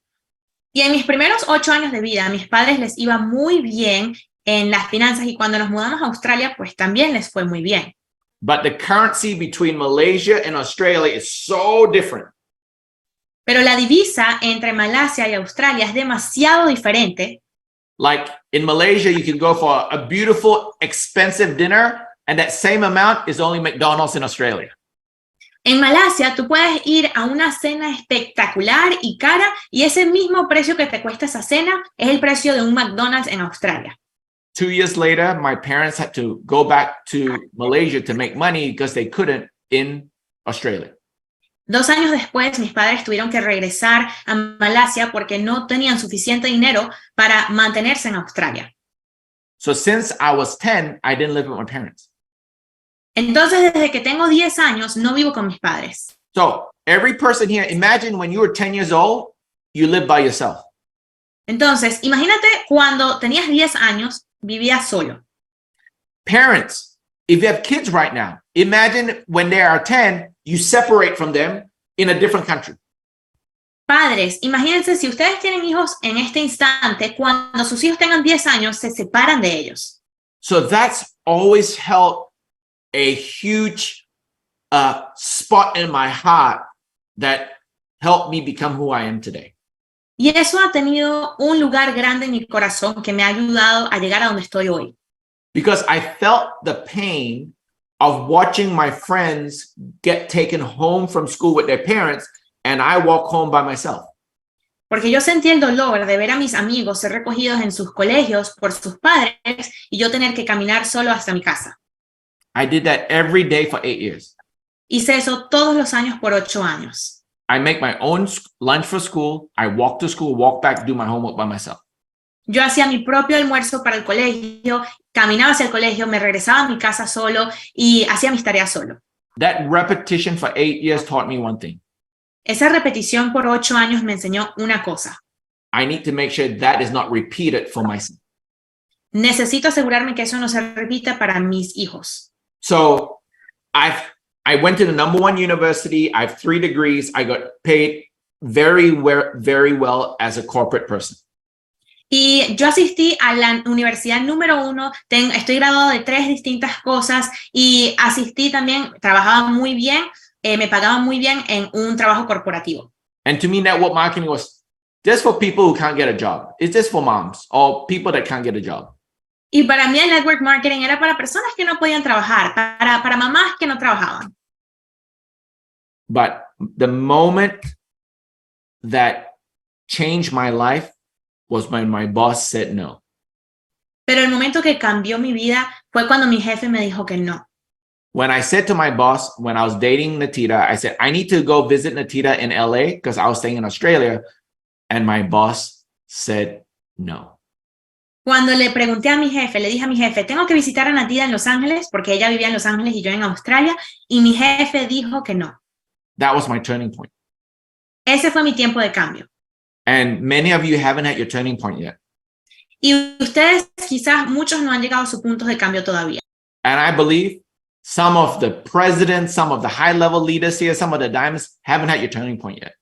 Speaker 3: Y en mis primeros 8 años de vida, a mis padres les iba muy bien en las finanzas y cuando nos mudamos a Australia, pues también les fue muy bien.
Speaker 2: But the currency between Malaysia and Australia is so different.
Speaker 3: Pero la divisa entre Malasia y Australia es demasiado diferente.
Speaker 2: Like in Malaysia, you can go for a beautiful, expensive dinner, and that same amount is only McDonald's in Australia.
Speaker 3: En Malasia, tú puedes ir a una cena espectacular y cara, y ese mismo precio que te cuesta esa cena es el precio de un McDonald's en Australia.
Speaker 2: 2 years later, my parents had to go back to Malaysia to make money because they couldn't in Australia.
Speaker 3: 2 años después, mis padres tuvieron que regresar a Malasia porque no tenían suficiente dinero para mantenerse en Australia.
Speaker 2: So since I was 10, I didn't live with my parents.
Speaker 3: Entonces, desde que tengo 10 años, no vivo con mis padres.
Speaker 2: So every person here, imagine when you were 10 years old, you lived by yourself.
Speaker 3: Entonces, imagínate cuando tenías 10 años, vivías solo.
Speaker 2: Parents, if you have kids right now, imagine when they are 10, you separate from them in a different country.
Speaker 3: Padres, imagínense si ustedes tienen hijos en este instante, cuando sus hijos tengan 10 años, se separan de ellos.
Speaker 2: So that's always held a huge spot in my heart that helped me become who I am today.
Speaker 3: Y eso ha tenido un lugar grande en mi corazón que me ha ayudado a llegar a donde estoy hoy.
Speaker 2: Because I felt the pain of watching my friends get taken home from school with their parents, and I walk home by myself.
Speaker 3: Porque yo sentí el dolor de ver a mis amigos ser recogidos en sus colegios por sus padres y yo tener que caminar solo hasta mi casa.
Speaker 2: I did that every day for 8 years.
Speaker 3: Hice eso todos los años por 8 años.
Speaker 2: I make my own lunch for school. I walk to school, walk back, do my homework by myself.
Speaker 3: Yo hacía mi propio almuerzo para el colegio, caminaba hacia el colegio, me regresaba a mi casa solo y hacía mis tareas solo.
Speaker 2: That repetition for 8 years taught me one thing.
Speaker 3: Esa repetición por 8 años me enseñó una cosa.
Speaker 2: I need to make sure that is not repeated for my son.
Speaker 3: Necesito asegurarme que eso no se repita para mis hijos.
Speaker 2: So I went to the #1 university. I have 3 degrees. I got paid very well as a corporate person.
Speaker 3: Y yo asistí a la universidad número 1, estoy graduado de 3 distintas cosas y asistí también, trabajaba muy bien, me pagaban muy bien en un trabajo corporativo.
Speaker 2: And to me, network marketing was just for people who can't get a job. It's just for moms or people that can't get a job.
Speaker 3: Y para mí el network marketing era para personas que no podían trabajar, para mamás que no trabajaban.
Speaker 2: But the moment that changed my life was when my boss said no.
Speaker 3: Pero el momento que cambió mi vida fue cuando mi jefe me dijo que no.
Speaker 2: When I said to my boss, when I was dating Natita, I said, I need to go visit Natita in LA because I was staying in Australia. And my boss said no.
Speaker 3: Cuando le pregunté a mi jefe, le dije a mi jefe, tengo que visitar a Natita en Los Ángeles porque ella vivía en Los Ángeles y yo en Australia. Y mi jefe dijo que no.
Speaker 2: That was my turning point.
Speaker 3: Ese fue mi tiempo de cambio.
Speaker 2: And many of you haven't had your turning point yet.
Speaker 3: Y ustedes, quizás muchos no han llegado a su punto de cambio todavía.
Speaker 2: And I believe some of the presidents, some of the high-level leaders here, some of the diamonds haven't had your turning point yet.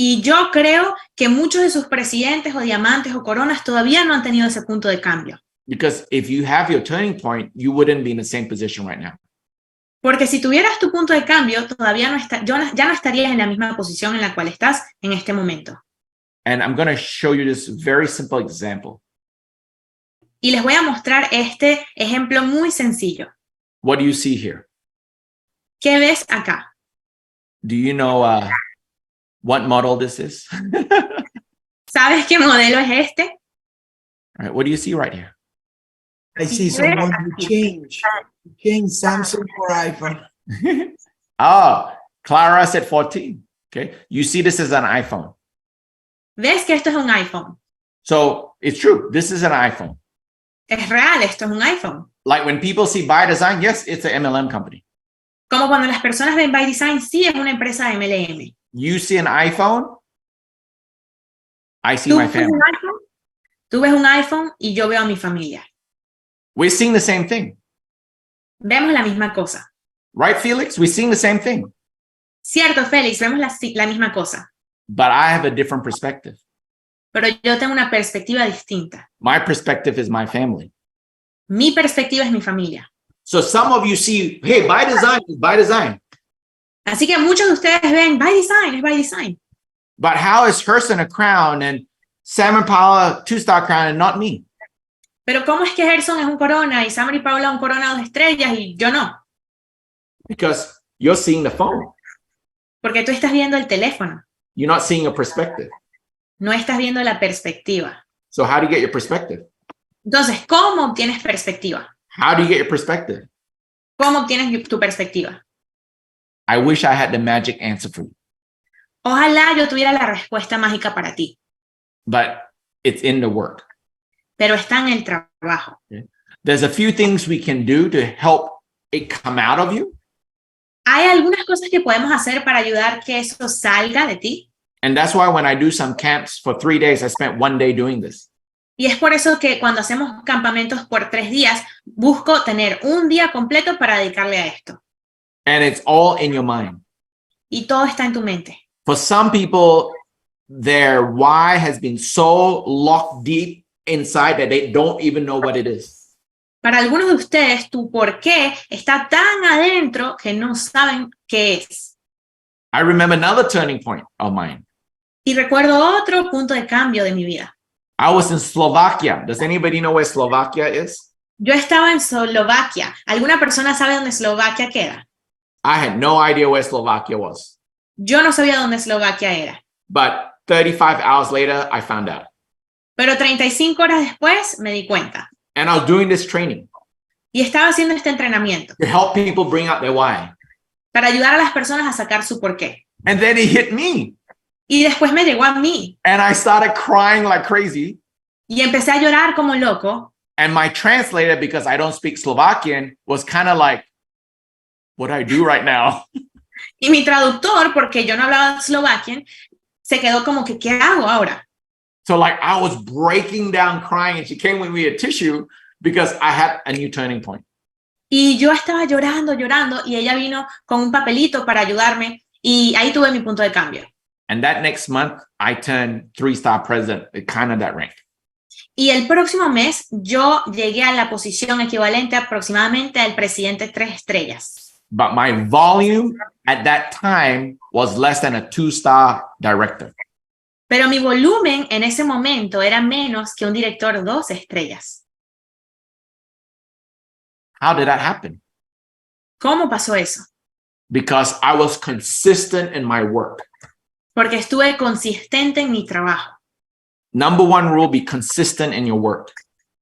Speaker 3: Y yo creo que muchos de sus presidentes o diamantes o coronas todavía no han tenido ese punto de cambio.
Speaker 2: Because if you have your turning point, you wouldn't be in the same position right now.
Speaker 3: Porque si tuvieras tu punto de cambio, todavía ya no estarías en la misma posición en la cual estás en este momento.
Speaker 2: And I'm going to show you this very simple example.
Speaker 3: Y les voy a mostrar este ejemplo muy sencillo.
Speaker 2: What do you see here?
Speaker 3: ¿Qué ves acá?
Speaker 2: Do you know what model this is?
Speaker 3: ¿Sabes qué modelo es este?
Speaker 2: All right, what do you see right here?
Speaker 1: I see someone who change Samsung for iPhone.
Speaker 2: Oh, Clara said 14. Okay, you see this as an iPhone.
Speaker 3: ¿Ves que esto es un iPhone?
Speaker 2: So it's true. This is an iPhone.
Speaker 3: Es real, esto es un iPhone.
Speaker 2: Like when people see ByDzyne, yes, it's an MLM company.
Speaker 3: Como cuando las personas ven ByDzyne, sí es una empresa de MLM.
Speaker 2: You see an iPhone, I see my family.
Speaker 3: Tú ves un iPhone y yo veo a mi familia.
Speaker 2: We're seeing the same thing.
Speaker 3: Vemos la misma cosa.
Speaker 2: Right, Felix? We're seeing the same thing.
Speaker 3: Cierto, Félix, vemos la misma cosa.
Speaker 2: But I have a different perspective.
Speaker 3: Pero yo tengo una perspectiva distinta.
Speaker 2: My perspective is my family.
Speaker 3: Mi perspectiva es mi familia.
Speaker 2: So some of you see, hey, ByDzyne is ByDzyne.
Speaker 3: Así que muchos de ustedes ven, ByDzyne, es ByDzyne.
Speaker 2: But how is Herson a crown and Sam and Paula 2-star crown and not me?
Speaker 3: Pero ¿cómo es que Gerson es un corona y Samar y Paula un corona 2 estrellas y yo no?
Speaker 2: Because you're seeing the phone.
Speaker 3: Porque tú estás viendo el teléfono.
Speaker 2: You're not seeing a perspective.
Speaker 3: No estás viendo la perspectiva.
Speaker 2: So how do you get your perspective?
Speaker 3: Entonces, ¿cómo obtienes perspectiva?
Speaker 2: How do you get your perspective?
Speaker 3: ¿Cómo obtienes tu perspectiva?
Speaker 2: I wish I had the magic answer for you.
Speaker 3: Ojalá yo tuviera la respuesta mágica para ti,
Speaker 2: But it's in the work.
Speaker 3: pero está en el trabajo.
Speaker 2: There's a few things we can do to help it come out of you.
Speaker 3: Hay algunas cosas que podemos hacer para ayudar que eso salga de ti.
Speaker 2: And that's why when I do some camps for 3 days, I spent 1 day doing this.
Speaker 3: Y es por eso que cuando hacemos campamentos por 3 días, busco tener un día completo para dedicarle a esto.
Speaker 2: And it's all in your mind.
Speaker 3: Y todo está en tu mente.
Speaker 2: For some people, their why has been so locked deep inside that they don't even know what it is.
Speaker 3: Para algunos de ustedes, tu por qué está tan adentro que no saben qué es.
Speaker 2: I remember another turning point of mine.
Speaker 3: Y recuerdo otro punto de cambio de mi vida.
Speaker 2: I was in Slovakia. Does anybody know where Slovakia is?
Speaker 3: Yo estaba en Eslovaquia. ¿Alguna persona sabe dónde Eslovaquia queda?
Speaker 2: I had no idea where Slovakia was.
Speaker 3: Yo no sabía dónde Eslovaquia era.
Speaker 2: But 35 hours later, I found out.
Speaker 3: Pero 35 horas después me di cuenta.
Speaker 2: And I was doing this training
Speaker 3: Y estaba haciendo este entrenamiento
Speaker 2: to help people bring out their why.
Speaker 3: para ayudar a las personas a sacar su porqué.
Speaker 2: And then it hit me.
Speaker 3: Y después me llegó a mí.
Speaker 2: And I started crying like crazy.
Speaker 3: Y empecé a llorar como loco.
Speaker 2: And my translator, because I don't speak Slovakian, was kind of like, what do I do right now?
Speaker 3: Y mi traductor, porque yo no hablaba eslovaquian, se quedó como que, ¿qué hago ahora?
Speaker 2: So like I was breaking down crying and she came with me a tissue because I had a new turning point.
Speaker 3: Y yo estaba llorando y ella vino con un papelito para ayudarme y ahí tuve mi punto de cambio.
Speaker 2: And that next month, I turned 3-star president, kind of that rank.
Speaker 3: Y el próximo mes yo llegué a la posición equivalente aproximadamente al presidente 3 estrellas.
Speaker 2: But my volume at that time was less than a 2-star director.
Speaker 3: Pero mi volumen en ese momento era menos que un director 2 estrellas.
Speaker 2: How did that happen?
Speaker 3: ¿Cómo pasó eso?
Speaker 2: Because I was consistent in my work.
Speaker 3: Porque estuve consistente en mi trabajo.
Speaker 2: Number 1 rule, be consistent in your work.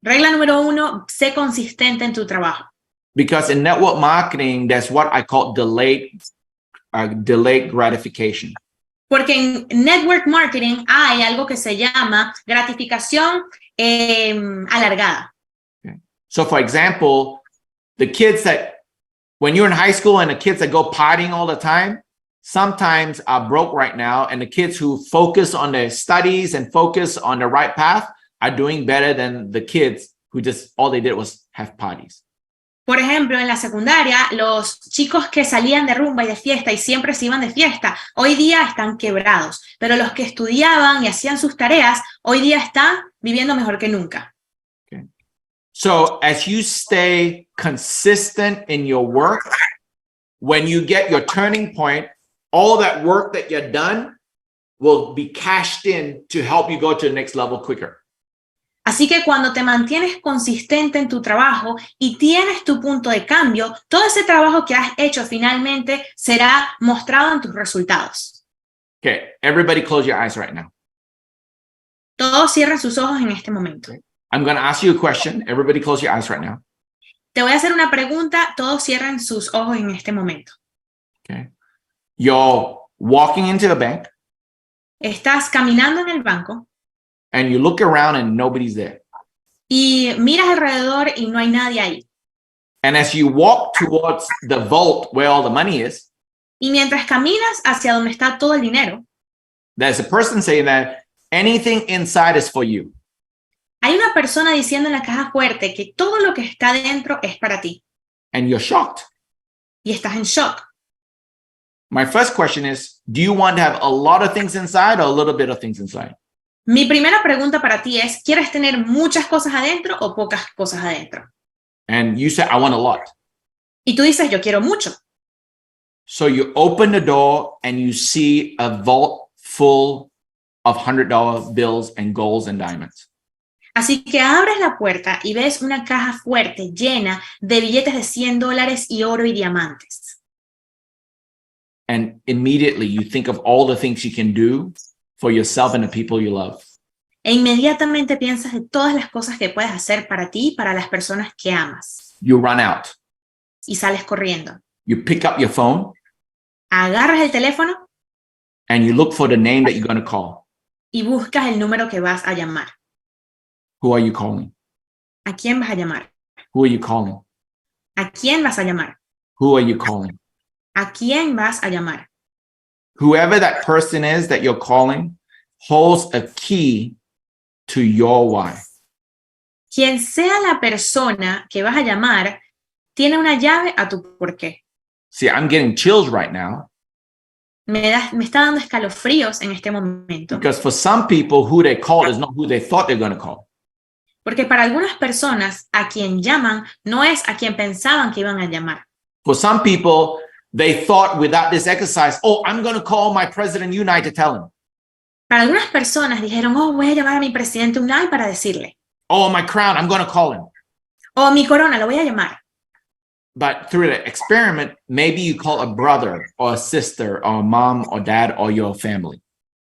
Speaker 3: Regla número 1, sé consistente en tu trabajo.
Speaker 2: Because in network marketing, there's what I call delayed gratification.
Speaker 3: Porque en network marketing hay algo que se llama gratificación alargada.
Speaker 2: Okay. So for example, the kids that, when you're in high school and the kids that go partying all the time, sometimes are broke right now. And the kids who focus on their studies and focus on the right path are doing better than the kids who just, all they did was have parties.
Speaker 3: Por ejemplo, en la secundaria, los chicos que salían de rumba y de fiesta y siempre se iban de fiesta, hoy día están quebrados. Pero los que estudiaban y hacían sus tareas, hoy día están viviendo mejor que nunca.
Speaker 2: Okay. So as you stay consistent in your work, when you get your turning point, all that work that you've done will be cashed in to help you go to the next level quicker.
Speaker 3: Así que cuando te mantienes consistente en tu trabajo y tienes tu punto de cambio, todo ese trabajo que has hecho finalmente será mostrado en tus resultados.
Speaker 2: Okay, everybody close your eyes right now.
Speaker 3: Todos cierren sus ojos en este momento.
Speaker 2: I'm going to ask you a question. Everybody close your eyes right now.
Speaker 3: Te voy a hacer una pregunta, todos cierren sus ojos en este momento.
Speaker 2: Okay. You're walking into the bank
Speaker 3: Estás caminando en el banco
Speaker 2: and you look around and nobody's there.
Speaker 3: y miras alrededor y no hay nadie ahí.
Speaker 2: And as you walk towards the vault where all the money is,
Speaker 3: Y mientras caminas hacia donde está todo el dinero,
Speaker 2: there's a person saying that anything inside is for you.
Speaker 3: hay una persona diciendo en la caja fuerte que todo lo que está dentro es para ti.
Speaker 2: And you're shocked.
Speaker 3: Y estás en shock.
Speaker 2: My first question is, do you want to have a lot of things inside or a little bit of things inside?
Speaker 3: Mi primera pregunta para ti es, ¿quieres tener muchas cosas adentro o pocas cosas adentro?
Speaker 2: And you say, I want a lot.
Speaker 3: Y tú dices, yo quiero mucho.
Speaker 2: So you open the door and you see a vault full of $100 bills and golds and diamonds.
Speaker 3: Así que abres la puerta y ves una caja fuerte llena de billetes de $100 y oro y diamantes.
Speaker 2: And immediately you think of all the things you can do for yourself and the people you love.
Speaker 3: E inmediatamente piensas de todas las cosas que puedes hacer para ti y para las personas que amas.
Speaker 2: You run out.
Speaker 3: Y sales corriendo.
Speaker 2: You pick up your phone
Speaker 3: Agarras el teléfono
Speaker 2: and you look for the name that you're going to call.
Speaker 3: y buscas el número que vas a llamar.
Speaker 2: Who are you calling?
Speaker 3: ¿A quién vas a llamar?
Speaker 2: Who are you calling?
Speaker 3: ¿A quién vas a llamar?
Speaker 2: Who are you calling?
Speaker 3: ¿A quién vas a llamar?
Speaker 2: Whoever that person is that you're calling holds a key to your why.
Speaker 3: Quien sea la persona que vas a llamar, tiene una llave a tu porqué.
Speaker 2: See, I'm getting chills right now
Speaker 3: Me está dando escalofríos en este momento.
Speaker 2: because for some people, who they call is not who they thought they're going to call.
Speaker 3: Porque para algunas personas, a quien llaman no es a quien pensaban que iban a llamar.
Speaker 2: For some people, they thought without this exercise, oh, I'm going to call my president Unite to tell him.
Speaker 3: Para algunas personas dijeron, oh, voy a llamar a mi presidente Unai para decirle.
Speaker 2: Oh, my crown, I'm going to call him.
Speaker 3: O mi corona, lo voy a llamar.
Speaker 2: But through the experiment, maybe you call a brother or a sister or a mom or dad or your family.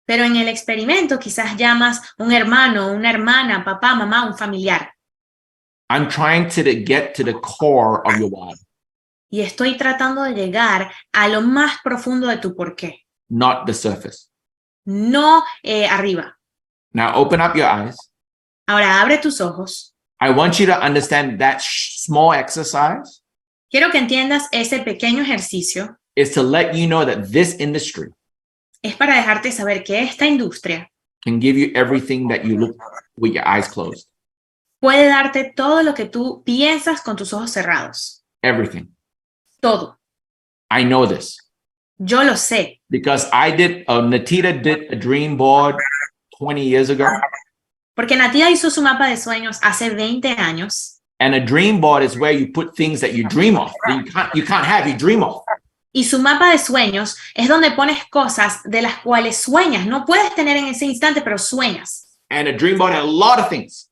Speaker 3: Pero en el experimento quizás llamas un hermano, una hermana, papá, mamá, un familiar.
Speaker 2: I'm trying to get to the core of your why,
Speaker 3: Y estoy tratando de llegar a lo más profundo de tu porqué.
Speaker 2: not the surface.
Speaker 3: No arriba.
Speaker 2: Now open up your eyes.
Speaker 3: Ahora abre tus ojos.
Speaker 2: I want you to understand that small exercise
Speaker 3: Quiero que entiendas ese pequeño ejercicio.
Speaker 2: is to let you know that this industry
Speaker 3: Es para dejarte saber que esta industria
Speaker 2: can give you everything that you look with your eyes closed.
Speaker 3: puede darte todo lo que tú piensas con tus ojos cerrados.
Speaker 2: Everything.
Speaker 3: Todo.
Speaker 2: I know this
Speaker 3: Yo lo sé.
Speaker 2: because Natita did a dream board 20 years ago.
Speaker 3: Porque Natia hizo su mapa de sueños hace 20 años.
Speaker 2: And a dream board is where you put things that you dream of, that you can't have, you dream of.
Speaker 3: Y su mapa de sueños es donde pones cosas de las cuales sueñas. No puedes tener en ese instante, pero sueñas.
Speaker 2: And a dream board has a lot of things.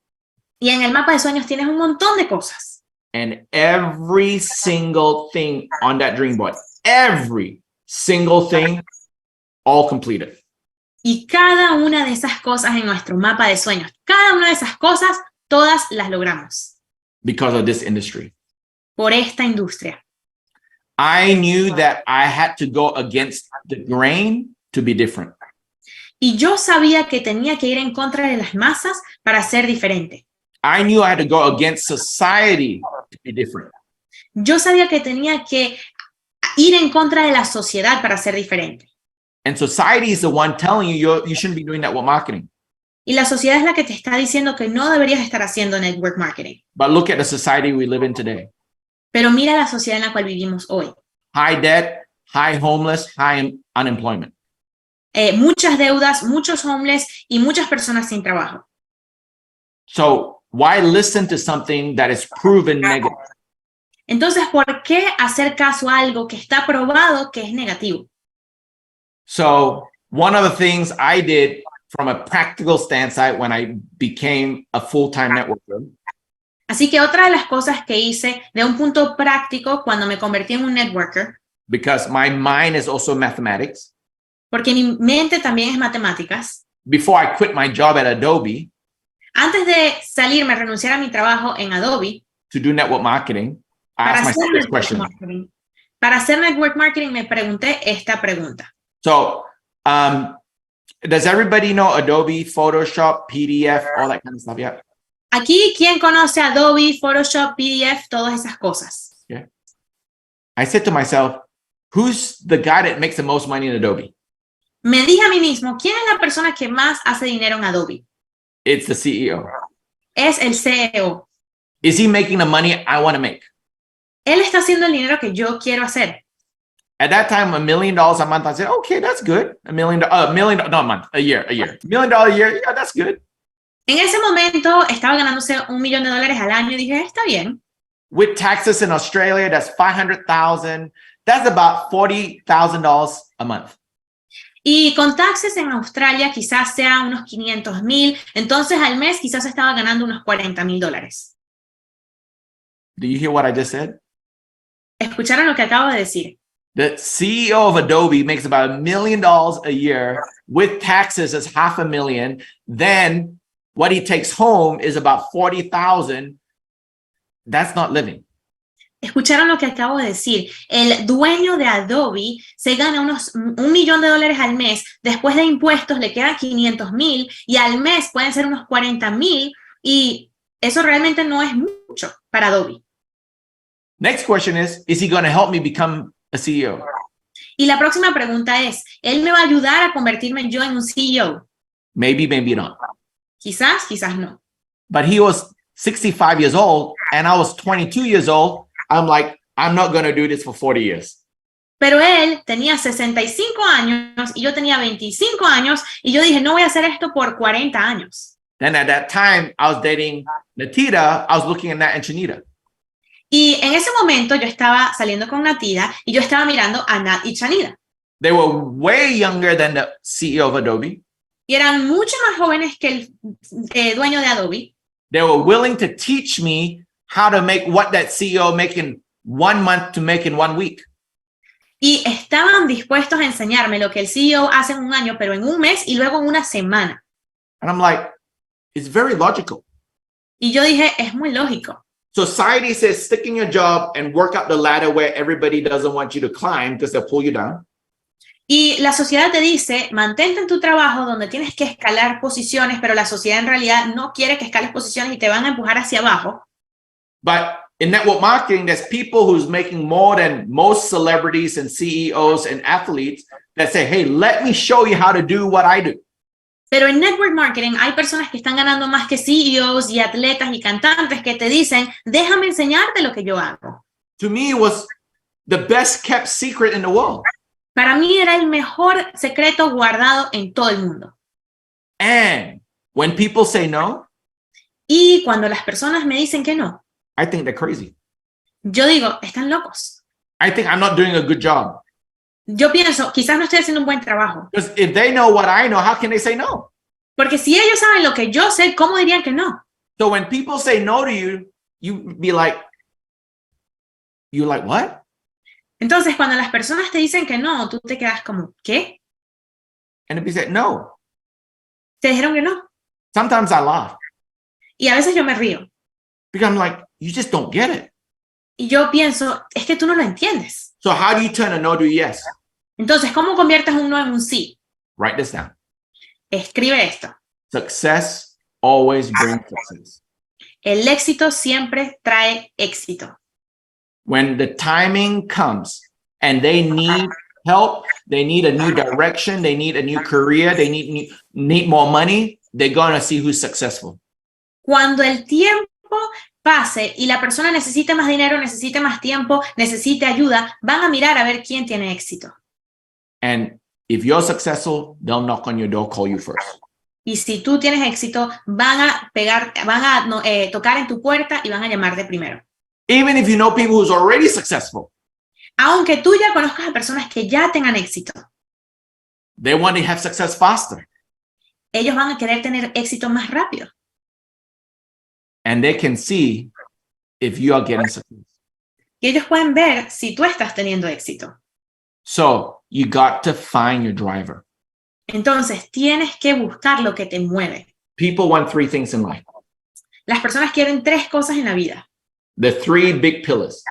Speaker 3: Y en el mapa de sueños tienes un montón de cosas.
Speaker 2: And every single thing on that dream board, every single thing, all completed.
Speaker 3: Y cada una de esas cosas en nuestro mapa de sueños, cada una de esas cosas, todas las logramos.
Speaker 2: Because of this industry.
Speaker 3: Por esta industria.
Speaker 2: I knew that I had to go against the grain to be different.
Speaker 3: Y yo sabía que tenía que ir en contra de las masas para ser diferente.
Speaker 2: I knew I had to go against society to be different.
Speaker 3: Yo sabía que tenía que ir en contra de la sociedad para ser diferente.
Speaker 2: And society is the one telling you you shouldn't be doing network marketing.
Speaker 3: Y la sociedad es la que te está diciendo que no deberías estar haciendo network marketing.
Speaker 2: But look at the society we live in today.
Speaker 3: Pero mira la sociedad en la cual vivimos hoy.
Speaker 2: High debt, high homeless, high unemployment.
Speaker 3: Muchas deudas, muchos homeless y muchas personas sin trabajo.
Speaker 2: So why listen to something that is proven negative?
Speaker 3: Entonces, ¿por qué hacer caso a algo que está probado que es negativo?
Speaker 2: So one of the things I did from a practical standpoint when I became a full-time networker.
Speaker 3: Así que otra de las cosas que hice de un punto práctico cuando me convertí en un networker,
Speaker 2: Because my mind is also mathematics.
Speaker 3: porque mi mente también es matemáticas,
Speaker 2: Before I quit my job at Adobe
Speaker 3: antes de salirme, renunciar a mi trabajo en Adobe,
Speaker 2: to do network marketing, I
Speaker 3: para
Speaker 2: asked
Speaker 3: hacer,
Speaker 2: myself this
Speaker 3: network
Speaker 2: question.
Speaker 3: marketing, para hacer network marketing me pregunté esta pregunta.
Speaker 2: So, does everybody know Adobe, Photoshop, PDF, all that kind of stuff? Yeah.
Speaker 3: Aquí, ¿quién conoce Adobe, Photoshop, PDF, todas esas cosas?
Speaker 2: Yeah. I said to myself, who's the guy that makes the most money in Adobe?
Speaker 3: Me dije a mí mismo, ¿quién es la persona que más hace dinero en Adobe?
Speaker 2: It's the CEO.
Speaker 3: Es el CEO.
Speaker 2: Is he making the money I want to make?
Speaker 3: Él está haciendo el dinero que yo quiero hacer.
Speaker 2: At that time, $1 million a month, I said, okay, that's good. $1 million, no, a month, a year. $1 million a year, yeah, that's good.
Speaker 3: En ese momento estaba ganándose $1 millón al año y dije, está bien.
Speaker 2: With taxes in Australia, that's $500,000. That's about $40,000 a month.
Speaker 3: Y con taxes en Australia quizás sea unos 500,000, entonces al mes quizás estaba ganando unos $40,000.
Speaker 2: Do you hear what I just said?
Speaker 3: ¿Escucharon lo que acabo de decir?
Speaker 2: The CEO of Adobe makes about $1 million a year with taxes is $500,000. Then what he takes home is about 40,000. That's not living.
Speaker 3: ¿Escucharon lo que acabo de decir? El dueño de Adobe se gana unos $1 millón al mes, después de impuestos le quedan 500,000 y al mes pueden ser unos 40,000 y eso realmente no es mucho para Adobe.
Speaker 2: Next question is he going to help me become a CEO?
Speaker 3: Y la próxima pregunta es, ¿él me va a ayudar a convertirme yo en un CEO?
Speaker 2: Maybe, maybe not.
Speaker 3: Quizás, quizás no.
Speaker 2: But he was 65 years old and I was 22 years old. I'm like, I'm not going to do this for 40 years.
Speaker 3: Pero él tenía 65 años y yo tenía 25 años y yo dije, no voy a hacer esto por 40 años.
Speaker 2: Then at that time, I was dating Natita. I was looking at Nat and Chanita.
Speaker 3: Y en ese momento yo estaba saliendo con Natida y yo estaba mirando a Nat y Chanida.
Speaker 2: They were way younger than the CEO of Adobe.
Speaker 3: Y eran mucho más jóvenes que el dueño de Adobe.
Speaker 2: They were willing to teach me how to make what that CEO make in 1 month to make in 1 week.
Speaker 3: Y estaban dispuestos a enseñarme lo que el CEO hace en un año, pero en un mes y luego en una semana.
Speaker 2: And I'm like, it's very logical.
Speaker 3: Y yo dije, es muy lógico.
Speaker 2: Society says stick in your job and work up the ladder where everybody doesn't want you to climb because they'll pull you down.
Speaker 3: Y la sociedad te dice, mantente en tu trabajo donde tienes que escalar posiciones, pero la sociedad en realidad no quiere que escales posiciones y te van a empujar hacia abajo.
Speaker 2: But in network marketing, there's people who's making more than most celebrities and CEOs and athletes that say, hey, let me show you how to do what I do.
Speaker 3: Pero en network marketing hay personas que están ganando más que CEOs y atletas y cantantes que te dicen, déjame enseñarte lo que yo hago.
Speaker 2: To me, it was the best kept secret in the world.
Speaker 3: Para mí era el mejor secreto guardado en todo el mundo.
Speaker 2: And when people say no,
Speaker 3: Y cuando las personas me dicen que no,
Speaker 2: I think they're crazy.
Speaker 3: yo digo, están locos.
Speaker 2: I think I'm not doing a good job.
Speaker 3: Yo pienso, quizás no estoy haciendo un buen trabajo.
Speaker 2: Because if they know what I know, how can they say no?
Speaker 3: Porque si ellos saben lo que yo sé, ¿cómo dirían que no?
Speaker 2: So when people say no to you, you be like, you're like, what?
Speaker 3: Entonces, cuando las personas te dicen que no, tú te quedas como, ¿qué?
Speaker 2: And if you say no,
Speaker 3: ¿Te dijeron que no?
Speaker 2: sometimes I laugh
Speaker 3: Y a veces yo me río.
Speaker 2: because I'm like, you just don't get it.
Speaker 3: Y yo pienso, es que tú no lo entiendes.
Speaker 2: So how do you turn a no to a yes?
Speaker 3: Entonces, ¿cómo conviertes un no en un sí?
Speaker 2: Write this down.
Speaker 3: Escribe esto.
Speaker 2: Success always brings success.
Speaker 3: El éxito siempre trae éxito.
Speaker 2: When the timing comes and they need help, they need a new direction, they need a new career, they need more money, they're going to see who's successful.
Speaker 3: Cuando el tiempo pase y la persona necesite más dinero, necesite más tiempo, necesite ayuda, van a mirar a ver quién tiene éxito.
Speaker 2: And if you're successful, they'll knock on your door, call you first.
Speaker 3: Y si tú tienes éxito, van a tocar en tu puerta y van a llamarte primero.
Speaker 2: Even if you know people who's already successful,
Speaker 3: Aunque tú ya conozcas a personas que ya tengan éxito,
Speaker 2: they want to have success faster.
Speaker 3: ellos van a querer tener éxito más rápido.
Speaker 2: And they can see if you are getting success.
Speaker 3: Y ellos pueden ver si tú estás teniendo éxito.
Speaker 2: So you got to find your driver.
Speaker 3: Entonces, tienes que buscar lo que te mueve.
Speaker 2: People want three things in life.
Speaker 3: Las personas quieren 3 cosas en la vida.
Speaker 2: The three big pillars.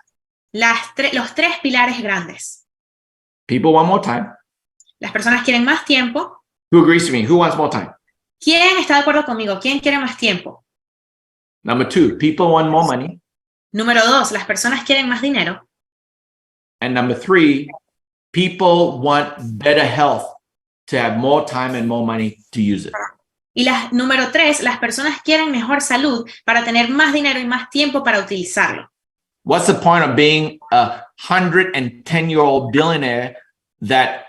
Speaker 3: Los 3 pilares grandes.
Speaker 2: People want more time.
Speaker 3: Las personas quieren más tiempo.
Speaker 2: Who agrees with me? Who wants more time?
Speaker 3: ¿Quién está de acuerdo conmigo? ¿Quién quiere más tiempo?
Speaker 2: Number 2, people want more money.
Speaker 3: Número 2, las personas quieren más dinero.
Speaker 2: And number 3, people want better health to have more time and more money to use it.
Speaker 3: Y número 3, las personas quieren mejor salud para tener más dinero y más tiempo para utilizarlo.
Speaker 2: What's the point of being a 110-year-old billionaire that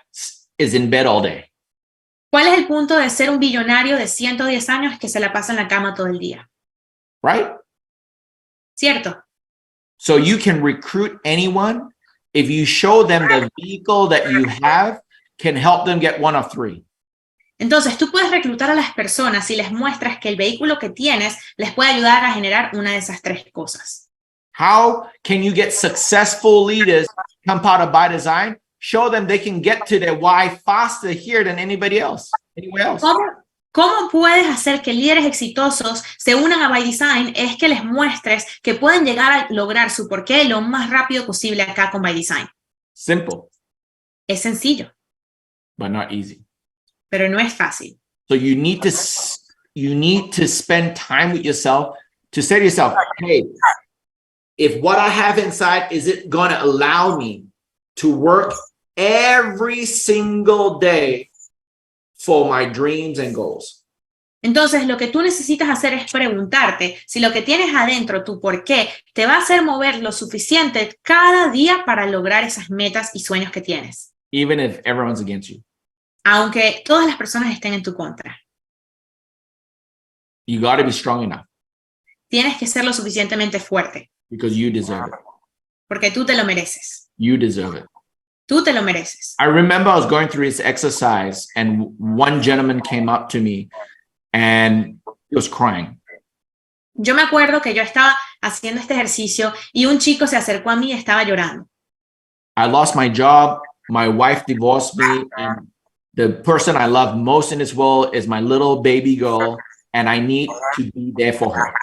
Speaker 2: is in bed all day?
Speaker 3: ¿Cuál es el punto de ser un billonario de 110 años que se la pasa en la cama todo el día?
Speaker 2: Right?
Speaker 3: ¿Cierto?
Speaker 2: So you can recruit anyone if you show them the vehicle that you have can help them get one of 3.
Speaker 3: Entonces, tú puedes reclutar a las personas si les muestras que el vehículo que tienes les puede ayudar a generar una de esas 3 cosas.
Speaker 2: How can you get successful leaders come part of ByDzyne? Show them they can get to their why faster here than anybody else, anywhere else.
Speaker 3: ¿Cómo puedes hacer que líderes exitosos se unan a ByDzyne? Es que les muestres que pueden llegar a lograr su porqué lo más rápido posible acá con ByDzyne.
Speaker 2: Simple,
Speaker 3: Es sencillo,
Speaker 2: but not easy.
Speaker 3: pero no es fácil.
Speaker 2: So you need to spend time with yourself to say to yourself, hey, if what I have inside, is it going to allow me to work every single day for my dreams and goals?
Speaker 3: Entonces, lo que tú necesitas hacer es preguntarte si lo que tienes adentro, tu por qué, te va a hacer mover lo suficiente cada día para lograr esas metas y sueños que tienes.
Speaker 2: Even if everyone's against you.
Speaker 3: Aunque todas las personas estén en tu contra.
Speaker 2: You got to be strong enough
Speaker 3: Tienes que ser lo suficientemente fuerte,
Speaker 2: because you deserve it.
Speaker 3: porque tú te lo mereces.
Speaker 2: You deserve it.
Speaker 3: Tú te lo mereces.
Speaker 2: I remember I was going through this exercise and one gentleman came up to me and he was crying.
Speaker 3: Yo me acuerdo que yo estaba haciendo este ejercicio y un chico se acercó a mí y estaba llorando.
Speaker 2: I lost my job. My wife divorced me. And the person I love most in this world is my little baby girl. And I need to be there for her.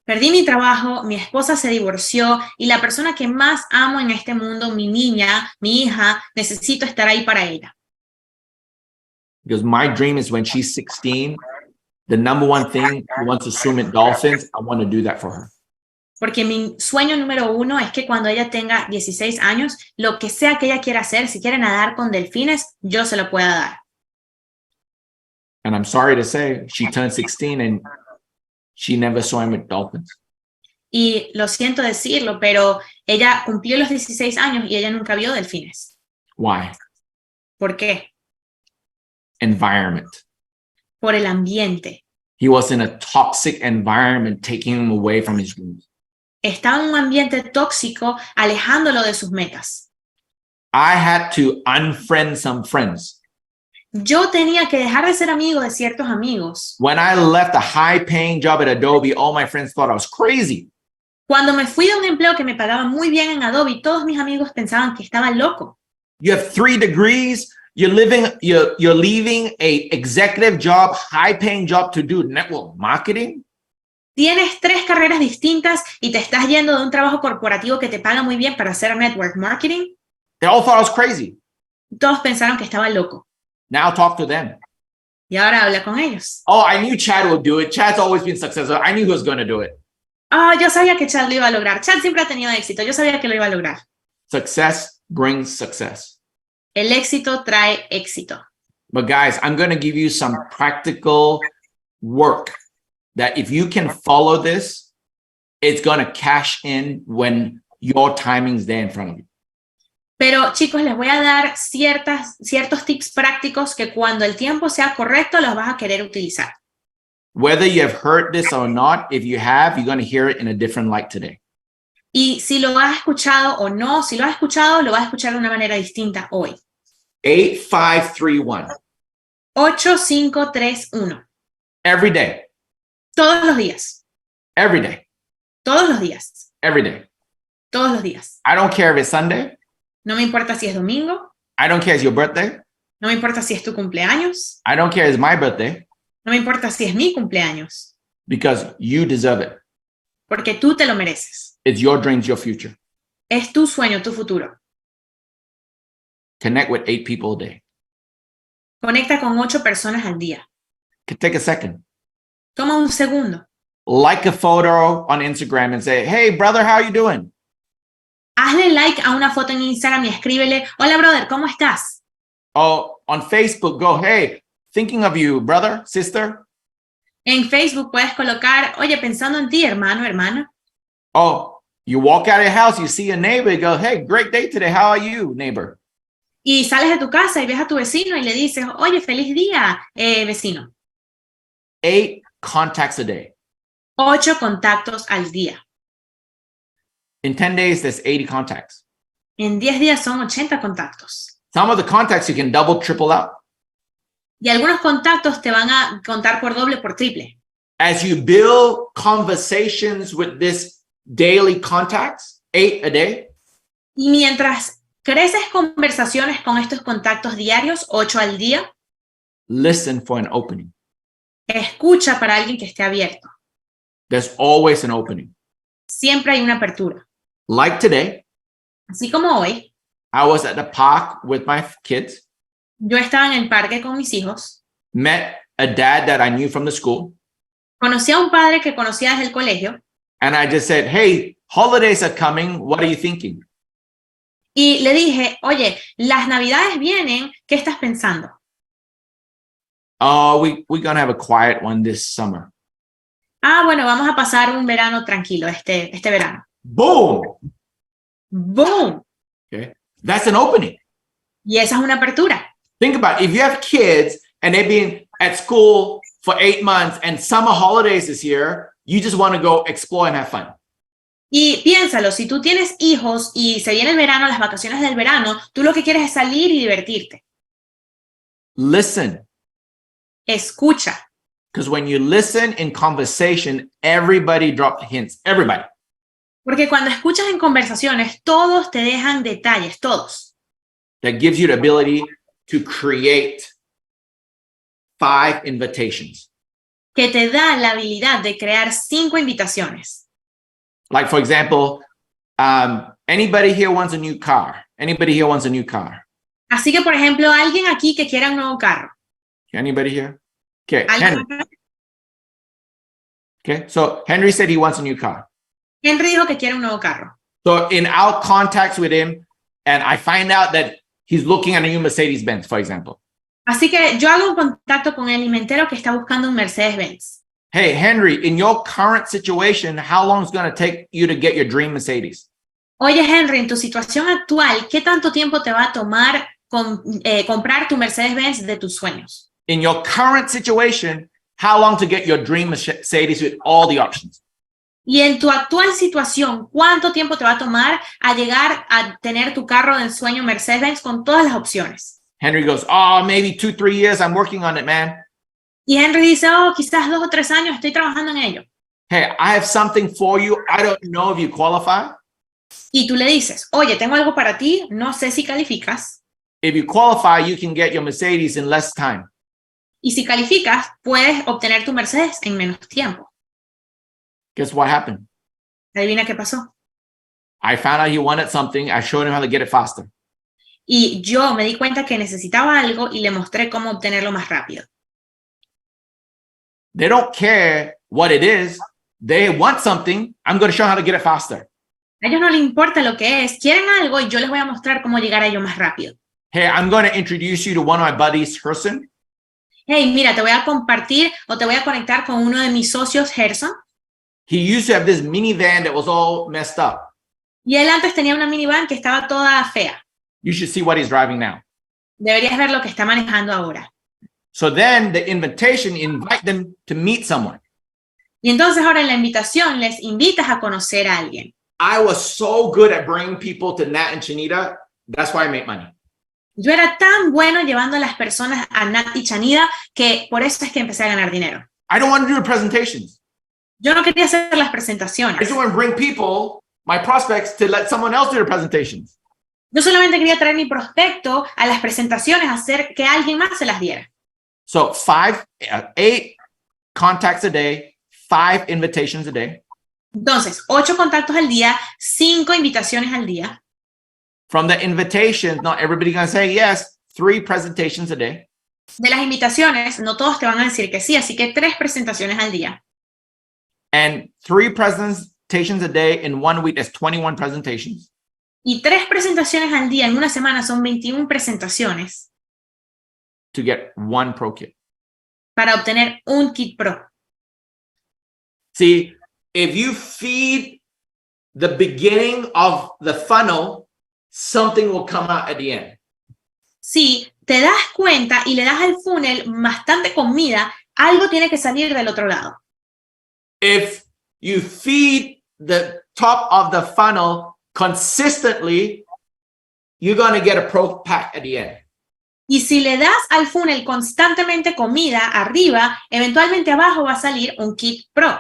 Speaker 3: Perdí mi trabajo, mi esposa se divorció y la persona que más amo en este mundo, mi niña, mi hija, necesito estar ahí para ella.
Speaker 2: Because my dream is when she's 16, the number one thing she wants to swim at dolphins, I want to do that for her.
Speaker 3: Porque mi sueño número 1 es que cuando ella tenga 16 años, lo que sea que ella quiera hacer, si quiere nadar con delfines, yo se lo pueda dar.
Speaker 2: And I'm sorry to say, she turned 16 and she never swam with dolphins.
Speaker 3: Y lo siento decirlo, pero ella cumplió los 16 años y ella nunca vio delfines.
Speaker 2: Why?
Speaker 3: ¿Por qué?
Speaker 2: Environment.
Speaker 3: Por el ambiente.
Speaker 2: He was in a toxic environment, taking him away from his dreams.
Speaker 3: Estaba en un ambiente tóxico, alejándolo de sus metas.
Speaker 2: I had to unfriend some friends.
Speaker 3: Yo tenía que dejar de ser amigo de ciertos amigos.
Speaker 2: When I left a high-paying job at Adobe, all my friends thought I was crazy.
Speaker 3: Cuando me fui de un empleo que me pagaba muy bien en Adobe, todos mis amigos pensaban que estaba loco.
Speaker 2: You have 3 degrees. You're leaving a executive job, high-paying job to do network marketing.
Speaker 3: Tienes 3 carreras distintas y te estás yendo de un trabajo corporativo que te paga muy bien para hacer network marketing.
Speaker 2: They all thought I was crazy.
Speaker 3: Todos pensaron que estaba loco.
Speaker 2: Now talk to them.
Speaker 3: Y ahora habla con ellos.
Speaker 2: Oh, I knew Chad would do it. Chad's always been successful. I knew he was going to do it.
Speaker 3: Yo sabía que Chad lo iba a lograr. Chad siempre ha tenido éxito. Yo sabía que lo iba a lograr.
Speaker 2: Success brings success.
Speaker 3: El éxito trae éxito.
Speaker 2: But guys, I'm going to give you some practical work that if you can follow this, it's going to cash in when your timing's there in front of you.
Speaker 3: Pero chicos, les voy a dar ciertos tips prácticos que cuando el tiempo sea correcto los vas a querer utilizar.
Speaker 2: Whether you have heard this or not, if you have, you're going to hear it in a different light today.
Speaker 3: Y si lo has escuchado o no, si lo has escuchado, lo vas a escuchar de una manera distinta hoy.
Speaker 2: 8531.
Speaker 3: 8531.
Speaker 2: Every day.
Speaker 3: Todos los días.
Speaker 2: Every day.
Speaker 3: Todos los días.
Speaker 2: Every day.
Speaker 3: Todos los días.
Speaker 2: I don't care if it's Sunday.
Speaker 3: No me importa si es domingo.
Speaker 2: I don't care if it's your birthday.
Speaker 3: No me importa si es tu cumpleaños.
Speaker 2: I don't care if it's my birthday.
Speaker 3: No me importa si es mi cumpleaños.
Speaker 2: Because you deserve it.
Speaker 3: Porque tú te lo mereces.
Speaker 2: It's your dreams, your future.
Speaker 3: Es tu sueño, tu futuro.
Speaker 2: Connect with 8 people a day.
Speaker 3: Conecta con 8 personas al día.
Speaker 2: Take a second.
Speaker 3: Toma un segundo.
Speaker 2: Like a photo on Instagram and say, hey, brother, how are you doing?
Speaker 3: Hazle like a una foto en Instagram y escríbele, hola, brother, ¿cómo estás?
Speaker 2: Oh, on Facebook, go, hey, thinking of you, brother, sister.
Speaker 3: En Facebook puedes colocar, oye, pensando en ti, hermano, hermana.
Speaker 2: Oh, you walk out of your house, you see a neighbor, you go, hey, great day today. How are you, neighbor?
Speaker 3: Y sales de tu casa y ves a tu vecino y le dices, oye, feliz día, vecino.
Speaker 2: 8 contacts a day.
Speaker 3: 8 contactos al día.
Speaker 2: In 10 days, there's 80 contacts.
Speaker 3: En 10 días son 80 contactos.
Speaker 2: Some of the contacts you can double, triple out.
Speaker 3: Y algunos contactos te van a contar por doble, por triple.
Speaker 2: As you build conversations with this daily contacts, 8 a day,
Speaker 3: Y mientras creces conversaciones con estos contactos diarios, 8 al día,
Speaker 2: listen for an opening.
Speaker 3: escucha para alguien que esté abierto.
Speaker 2: There's always an opening.
Speaker 3: Siempre hay una apertura.
Speaker 2: Like today,
Speaker 3: Así como hoy,
Speaker 2: I was at the park with my kids,
Speaker 3: yo estaba en el parque con mis hijos,
Speaker 2: met a dad that I knew from the school,
Speaker 3: conocí a un padre que conocía desde el colegio
Speaker 2: and I just said, hey, holidays are coming. What are you thinking?
Speaker 3: y le dije, oye, las navidades vienen, ¿qué estás pensando?
Speaker 2: Oh, we're going to have a quiet one this summer.
Speaker 3: Ah, bueno, vamos a pasar un verano tranquilo este verano.
Speaker 2: Boom.
Speaker 3: ¡Boom!
Speaker 2: Okay. That's an opening.
Speaker 3: Y esa es una apertura.
Speaker 2: Think about it. If you have kids and they've been at school for 8 months and summer holidays this year, you just want to go explore and have fun.
Speaker 3: Y piénsalo, si tú tienes hijos y se viene el verano, las vacaciones del verano, tú lo que quieres es salir y divertirte.
Speaker 2: Listen.
Speaker 3: Escucha.
Speaker 2: Because when you listen in conversation, everybody drops hints. Everybody.
Speaker 3: Porque cuando escuchas en conversaciones, todos te dejan detalles, todos.
Speaker 2: That gives you the ability to create 5 invitations.
Speaker 3: Que te da la habilidad de crear 5 invitaciones.
Speaker 2: Like, for example, anybody here wants a new car? Anybody here wants a new car?
Speaker 3: Así que, por ejemplo, alguien aquí que quiera un nuevo carro.
Speaker 2: Anybody here? Okay,
Speaker 3: ¿Alguien
Speaker 2: Henry.
Speaker 3: acá?
Speaker 2: Okay, so Henry said he wants a new car.
Speaker 3: Henry dijo que quiere un nuevo carro.
Speaker 2: So in our contacts with him, and I find out that he's looking at a new Mercedes-Benz, for example.
Speaker 3: Así que yo hago un contacto con él y me entero que está buscando un Mercedes-Benz.
Speaker 2: Hey, Henry, in your current situation, how long is it going to take you to get your dream Mercedes?
Speaker 3: Oye, Henry, en tu situación actual, ¿qué tanto tiempo te va a tomar comprar tu Mercedes-Benz de tus sueños?
Speaker 2: In your current situation, how long to get your dream Mercedes with all the options?
Speaker 3: Y en tu actual situación, ¿cuánto tiempo te va a tomar a llegar a tener tu carro de ensueño Mercedes-Benz con todas las opciones?
Speaker 2: Henry goes, oh, maybe 2-3 years. I'm working on it, man.
Speaker 3: Y Henry dice, oh, quizás 2 o 3 años, estoy trabajando en ello.
Speaker 2: Hey, I have something for you. I don't know if you qualify.
Speaker 3: Y tú le dices, oye, tengo algo para ti, no sé si calificas.
Speaker 2: If you qualify, you can get your Mercedes in less time.
Speaker 3: Y si calificas, puedes obtener tu Mercedes en menos tiempo.
Speaker 2: Guess what happened?
Speaker 3: Adivina qué pasó.
Speaker 2: I found out he wanted something. I showed him how to get it faster.
Speaker 3: Y yo me di cuenta que necesitaba algo y le mostré cómo obtenerlo más rápido.
Speaker 2: They don't care what it is. They want something. I'm going to show them how to get it faster.
Speaker 3: A ellos no les importa lo que es. Quieren algo y yo les voy a mostrar cómo llegar a ello más rápido.
Speaker 2: Hey, I'm going to introduce you to one of my buddies, Herson.
Speaker 3: Hey, mira, te voy a compartir o te voy a conectar con uno de mis socios, Gerson.
Speaker 2: He used to have this minivan that was all messed up.
Speaker 3: Y él antes tenía una minivan que estaba toda fea.
Speaker 2: You should see what he's driving now.
Speaker 3: Deberías ver lo que está manejando ahora.
Speaker 2: So then the invitation, invite them to meet someone.
Speaker 3: Y entonces ahora en la invitación les invitas a conocer a alguien.
Speaker 2: I was so good at bringing people to Nat and Chanita. That's why I make money.
Speaker 3: Yo era tan bueno llevando a las personas a Nat y Chanida que por eso es que empecé a ganar dinero.
Speaker 2: I don't want to do the presentations.
Speaker 3: Yo no quería hacer las
Speaker 2: I
Speaker 3: presentaciones.
Speaker 2: just want to bring people, my prospects, to let someone else do the presentations.
Speaker 3: Yo solamente quería traer mi prospecto a las presentaciones, hacer que alguien más se las diera.
Speaker 2: So 8 contacts a day, 5 invitations a day.
Speaker 3: Entonces, 8 contactos al día, 5 invitaciones al día.
Speaker 2: From the invitations, not everybody gonna say yes. 3 presentations a day.
Speaker 3: De las invitaciones, no todos te van a decir que sí, así que 3 presentaciones al día.
Speaker 2: And 3 presentations a day in 1 week, that's 21 presentations.
Speaker 3: Y 3 presentaciones al día en una semana son 21 presentaciones
Speaker 2: To get 1 pro kit.
Speaker 3: para obtener un kit pro.
Speaker 2: See, if you feed the beginning of the funnel, something will come out at the end.
Speaker 3: Si te das cuenta y le das al funnel bastante comida, algo tiene que salir del otro lado.
Speaker 2: If you feed the top of the funnel consistently, you're going to get a pro pack at the end.
Speaker 3: Y si le das al funnel constantemente comida arriba, eventualmente abajo va a salir un kit pro.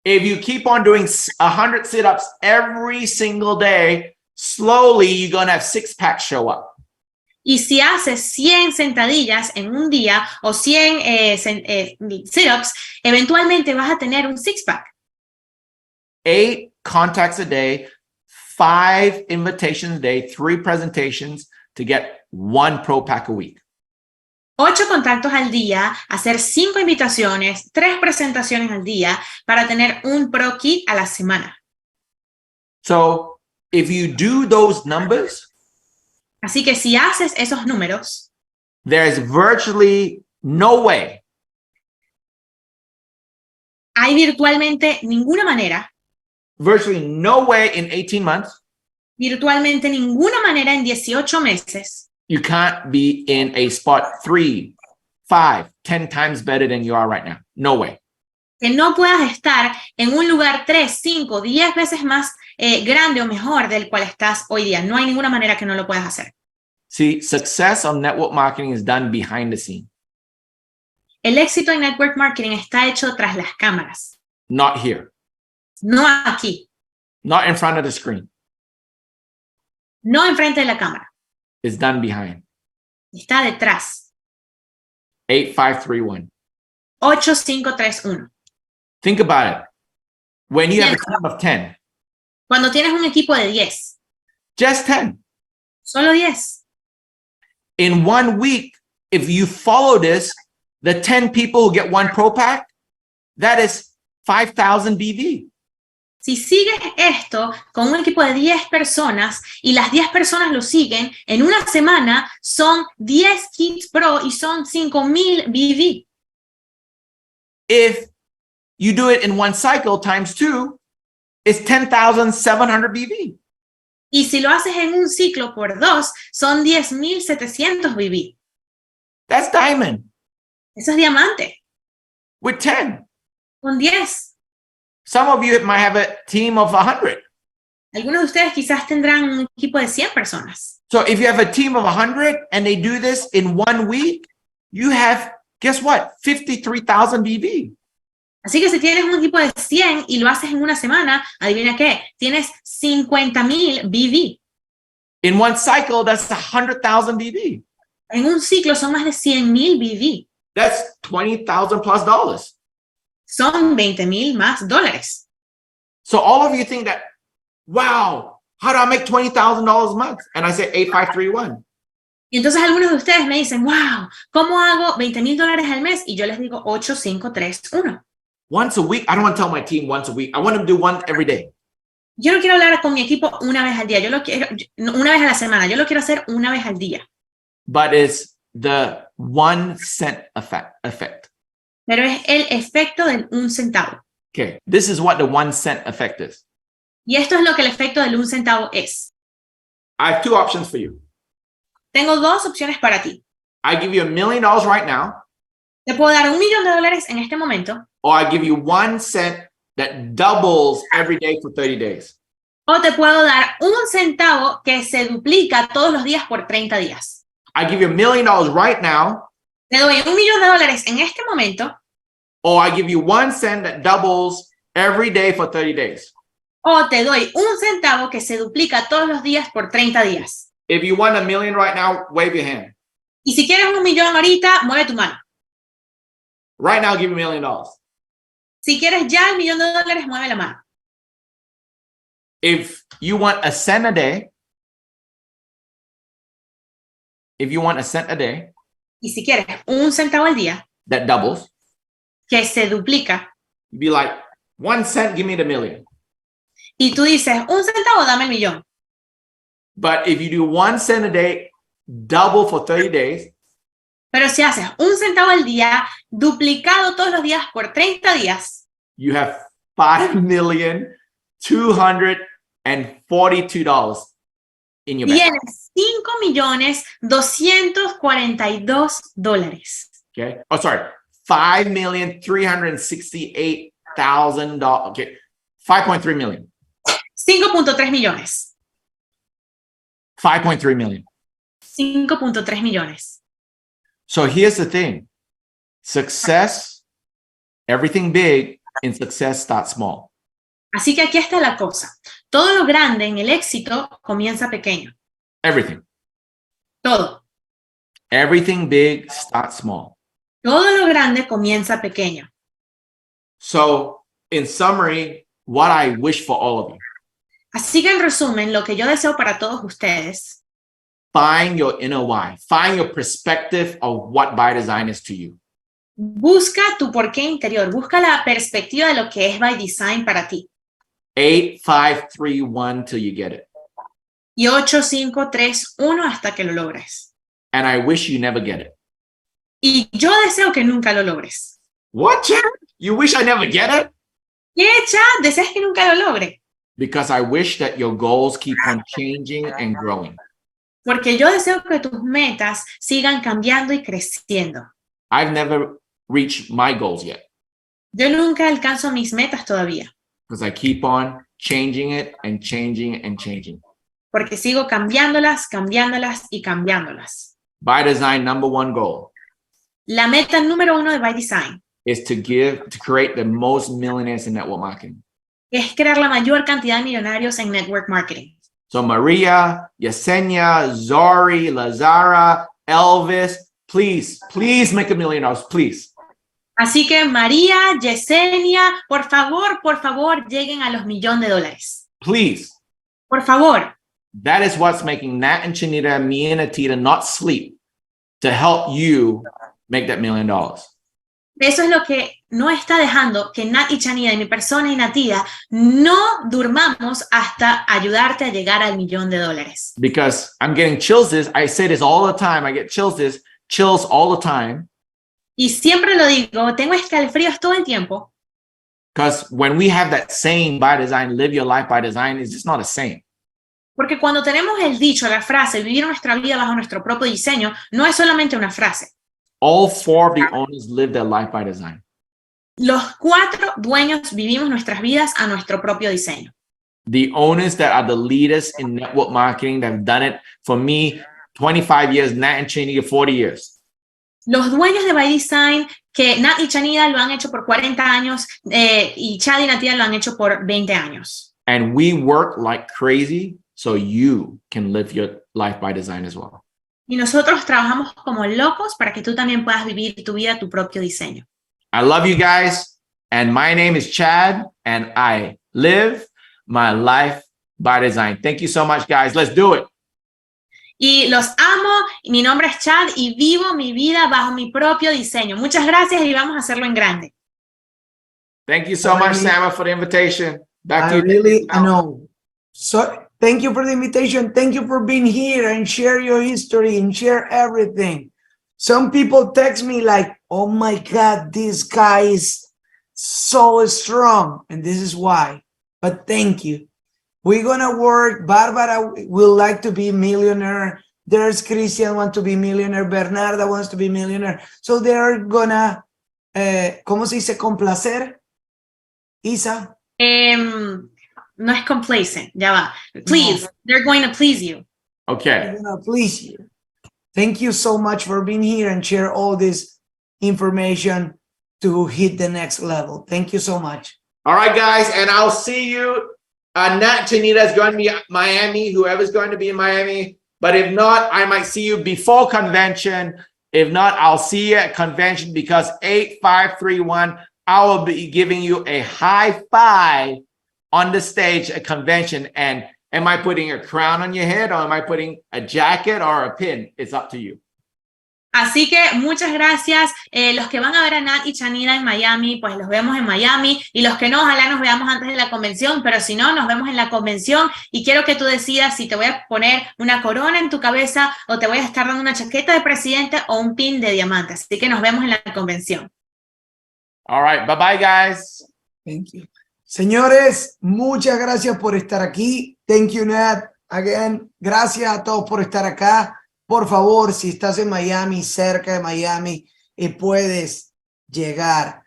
Speaker 2: If you keep on doing 100 sit-ups every single day, slowly you're going to have 6 packs show up.
Speaker 3: Y si haces 100 sentadillas en un día o 100 sit-ups, eventualmente vas a tener un six-pack.
Speaker 2: 8 contacts a day, 5 invitations a day, 3 presentations to get 1 pro pack a week.
Speaker 3: 8 contactos al día, hacer 5 invitaciones, 3 presentaciones al día para tener un pro kit a la semana.
Speaker 2: So if you do those numbers,
Speaker 3: Así que si haces esos números,
Speaker 2: there's virtually no way
Speaker 3: hay virtualmente ninguna manera,
Speaker 2: in 18 months,
Speaker 3: virtualmente ninguna manera en 18 meses,
Speaker 2: you can't be in a spot 3, 5, 10 times better than you are right now. No way.
Speaker 3: que no puedas estar en un lugar 3, 5, 10 veces más grande o mejor del cual estás hoy día. No hay ninguna manera que no lo puedas hacer.
Speaker 2: See, success on network marketing is done behind the scene,
Speaker 3: El éxito en network marketing está hecho tras las cámaras,
Speaker 2: not here,
Speaker 3: no aquí,
Speaker 2: not in front of the screen.
Speaker 3: no enfrente de la cámara.
Speaker 2: It's done behind.
Speaker 3: Está detrás.
Speaker 2: 8, 5, 3, 1.
Speaker 3: 8, 5, 3, 1.
Speaker 2: Think about it. When you have a team of 10,
Speaker 3: Cuando tienes un equipo de 10,
Speaker 2: just 10.
Speaker 3: solo 10.
Speaker 2: In 1 week, if you follow this, the 10 people who get 1 pro pack, that is 5,000 BV.
Speaker 3: Si sigues esto con un equipo de 10 personas y las 10 personas lo siguen, en una semana son 10 kits pro y son 5,000 BV.
Speaker 2: If you do it in 1 cycle times 2, it's 10,700 BV.
Speaker 3: Y si lo haces en un ciclo por 2, son 10,700 BV.
Speaker 2: That's diamond
Speaker 3: Eso es diamante,
Speaker 2: with 10.
Speaker 3: con 10.
Speaker 2: Some of you might have a team of 100.
Speaker 3: Algunos de ustedes quizás tendrán un equipo de 100 personas.
Speaker 2: So if you have a team of 100 and they do this in 1 week, you have, guess what? 53,000 BV.
Speaker 3: Así que si tienes un equipo de 100 y lo haces en una semana, adivina qué, tienes 50,000 BV.
Speaker 2: In 1 cycle, that's 100,000 BV.
Speaker 3: En un ciclo son más de 100,000 BV.
Speaker 2: That's $20,000 plus dollars.
Speaker 3: Son 20,000 más dólares.
Speaker 2: So all of you think that, wow, how do I make $20,000 a month? And I say 8531.
Speaker 3: Y entonces algunos de ustedes me dicen, wow, ¿cómo hago $20,000 al mes? Y yo les digo 8, 5, 3, 1.
Speaker 2: Once a week, I don't want to tell my team once a week. I want them to do one every day.
Speaker 3: Yo no quiero hablar con mi equipo una vez al día, yo lo quiero una vez a la semana, yo lo quiero hacer una vez al día.
Speaker 2: But it's the 1 cent effect.
Speaker 3: Pero es el efecto del 1 centavo.
Speaker 2: Okay, this is what the 1 cent effect is.
Speaker 3: Y esto es lo que el efecto del 1 centavo es.
Speaker 2: I have two options for you.
Speaker 3: Tengo dos opciones para ti.
Speaker 2: I give you $1 million right now,
Speaker 3: Te puedo dar $1 millón en este momento,
Speaker 2: or I give you 1 cent that doubles every day for 30 days.
Speaker 3: o te puedo dar 1 centavo que se duplica todos los días por 30 días.
Speaker 2: I give you $1 million right now,
Speaker 3: Te doy $1 millón en este momento,
Speaker 2: or I give you 1 cent that doubles every day for 30 days.
Speaker 3: o te doy 1 centavo que se duplica todos los días por 30 días.
Speaker 2: If you want $1 million right now, wave your hand.
Speaker 3: Y si quieres $1 millón ahorita, mueve tu mano.
Speaker 2: Right now, give me $1 million.
Speaker 3: Si quieres ya $1 millón, mueve la mano.
Speaker 2: If you want a cent a day,
Speaker 3: Y si quieres 1 centavo al día,
Speaker 2: that doubles,
Speaker 3: que se duplica,
Speaker 2: you'd be like, 1 cent, give me the $1 million.
Speaker 3: y tú dices, 1 centavo, dame el millón.
Speaker 2: But if you do 1 cent a day, double for 30 days,
Speaker 3: Pero si haces 1 centavo al día, duplicado todos los días por 30 días,
Speaker 2: you have $5,242 in your bank.
Speaker 3: tienes $5,242.
Speaker 2: Okay. Oh, sorry. $5,368,000. Okay. 5.3 million.
Speaker 3: 5.3 millones.
Speaker 2: 5.3 million.
Speaker 3: 5.3 millones.
Speaker 2: So here's the thing. Success, everything big in success starts small.
Speaker 3: Así que aquí está la cosa. Todo lo grande en el éxito comienza pequeño.
Speaker 2: Everything.
Speaker 3: Todo.
Speaker 2: Everything big starts small.
Speaker 3: Todo lo grande comienza pequeño.
Speaker 2: So in summary, what I wish for all of you,
Speaker 3: Así que en resumen, lo que yo deseo para todos ustedes,
Speaker 2: find your inner why. Find your perspective of what ByDzyne is to you.
Speaker 3: busca tu porqué interior, busca la perspectiva de lo que es ByDzyne para ti.
Speaker 2: 8531 till you get it.
Speaker 3: Y 8531 hasta que lo logres.
Speaker 2: And I wish you never get it.
Speaker 3: Y yo deseo que nunca lo logres.
Speaker 2: What, Chad? You wish I never get it?
Speaker 3: ¿Qué, Chad? ¿Deseas que nunca lo logre?
Speaker 2: Because I wish that your goals keep on changing and growing.
Speaker 3: Porque yo deseo que tus metas sigan cambiando y creciendo.
Speaker 2: I've never reached my goals yet
Speaker 3: Yo nunca alcanzo mis metas todavía.
Speaker 2: because I keep on changing it and changing and changing.
Speaker 3: Porque sigo cambiándolas, cambiándolas y cambiándolas.
Speaker 2: ByDzyne number one goal
Speaker 3: La meta número 1 de ByDzyne
Speaker 2: is to create the most millionaires in network marketing.
Speaker 3: es crear la mayor cantidad de millonarios en network marketing.
Speaker 2: So Maria, Yesenia, Zori, Lazara, Elvis, please make $1 million, please.
Speaker 3: Así que María, Yesenia, por favor, lleguen a los $1 millones.
Speaker 2: Please.
Speaker 3: Por favor.
Speaker 2: That is what's making Nat and Chinita, me and Atita not sleep to help you make that $1 million.
Speaker 3: Eso es lo que no está dejando que Nat y Chanida y mi persona y Natida no durmamos hasta ayudarte a llegar al $1 millón.
Speaker 2: Because I'm getting chills. I say this all the time. I get chills all the time.
Speaker 3: Y siempre lo digo, tengo escalofríos todo el tiempo.
Speaker 2: Because when we have that saying ByDzyne, live your life by design, it's just not a saying.
Speaker 3: Porque cuando tenemos el dicho, la frase, vivir nuestra vida bajo nuestro propio diseño, no es solamente una frase.
Speaker 2: All 4 of the owners live their life by design.
Speaker 3: Los 4 dueños vivimos nuestras vidas a nuestro propio diseño.
Speaker 2: The owners that are the leaders in network marketing that have done it for me 25 years, Nat and Chinita 40 years.
Speaker 3: Los dueños de ByDzyne, que Nat y Chanida lo han hecho por 40 años y Chad y Natida lo han hecho por 20 años.
Speaker 2: And we work like crazy so you can live your life by design as well.
Speaker 3: Y nosotros trabajamos como locos para que tú también puedas vivir tu vida a tu propio diseño.
Speaker 2: I love you guys. And my name is Chad. And I live my life by design. Thank you so much, guys. Let's do it.
Speaker 3: Y los amo. Y mi nombre es Chad y vivo mi vida bajo mi propio diseño. Muchas gracias y vamos a hacerlo en grande.
Speaker 2: Thank you so much, Sama, for the invitation. Back to you.
Speaker 1: Really, I know. So thank you for the invitation. Thank you for being here and share your history and share everything. Some people text me like, oh my God, this guy is so strong, and this is why. But thank you. We're gonna work. Barbara will like to be millionaire. There's Christian want to be millionaire. Bernarda wants to be millionaire. So they're gonna, ¿cómo se dice complacer? Isa?
Speaker 3: No es complacent, ya va. Please, they're going to please you.
Speaker 2: Okay.
Speaker 1: They're gonna please you. Thank you so much for being here and share all this information to hit the next level. Thank you so much.
Speaker 2: All right, guys, and I'll see you. Nat Chanita is going to be at Miami, whoever's going to be in Miami. But if not, I might see you before convention. If not, I'll see you at convention because 8531, I will be giving you a high five on the stage at convention. And am I putting a crown on your head or am I putting a jacket or a pin? It's up to you.
Speaker 3: Así que muchas gracias. Los que van a ver a Nat y Chanira en Miami, pues los vemos en Miami. Y los que no, ojalá nos veamos antes de la convención, pero si no, nos vemos en la convención. Y quiero que tú decidas si te voy a poner una corona en tu cabeza o te voy a estar dando una chaqueta de presidente o un pin de diamante. Así que nos vemos en la convención.
Speaker 2: All right. Bye-bye, guys.
Speaker 1: Thank you. Señores, muchas gracias por estar aquí. Thank you, Nat. Again, gracias a todos por estar acá. Por favor, si estás en Miami, cerca de Miami, y puedes llegar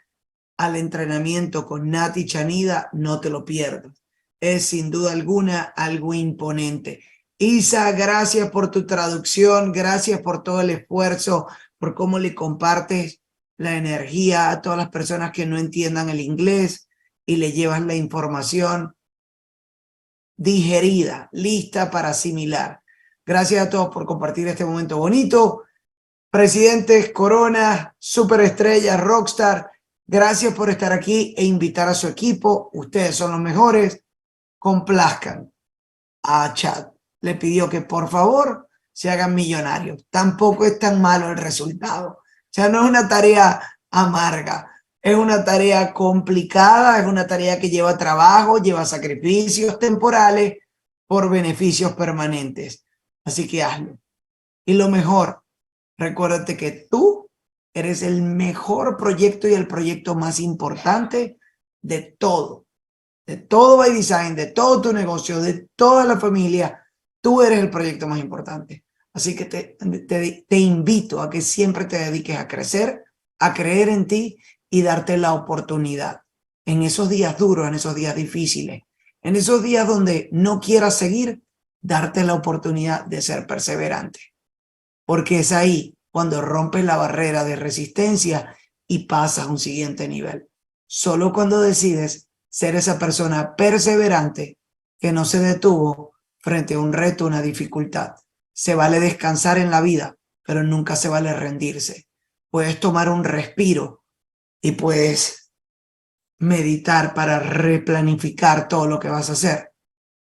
Speaker 1: al entrenamiento con Nat y Chanida, no te lo pierdas. Es sin duda alguna algo imponente. Isa, gracias por tu traducción, gracias por todo el esfuerzo, por cómo le compartes la energía a todas las personas que no entiendan el inglés y le llevas la información digerida, lista para asimilar. Gracias a todos por compartir este momento bonito. Presidentes, Corona, Superestrellas, Rockstar, gracias por estar aquí e invitar a su equipo. Ustedes son los mejores. Complazcan a Chad. Le pidió que por favor se hagan millonarios. Tampoco es tan malo el resultado. O sea, no es una tarea amarga. Es una tarea complicada, es una tarea que lleva trabajo, lleva sacrificios temporales por beneficios permanentes. Así que hazlo. Y lo mejor, recuérdate que tú eres el mejor proyecto y el proyecto más importante de todo ByDzyne, de todo tu negocio, de toda la familia. Tú eres el proyecto más importante. Así que te invito a que siempre te dediques a crecer, a creer en ti y darte la oportunidad en esos días duros, en esos días difíciles, en esos días donde no quieras seguir, darte la oportunidad de ser perseverante. Porque es ahí cuando rompes la barrera de resistencia y pasas a un siguiente nivel. Solo cuando decides ser esa persona perseverante que no se detuvo frente a un reto, una dificultad. Se vale descansar en la vida, pero nunca se vale rendirse. Puedes tomar un respiro y puedes meditar para replanificar todo lo que vas a hacer,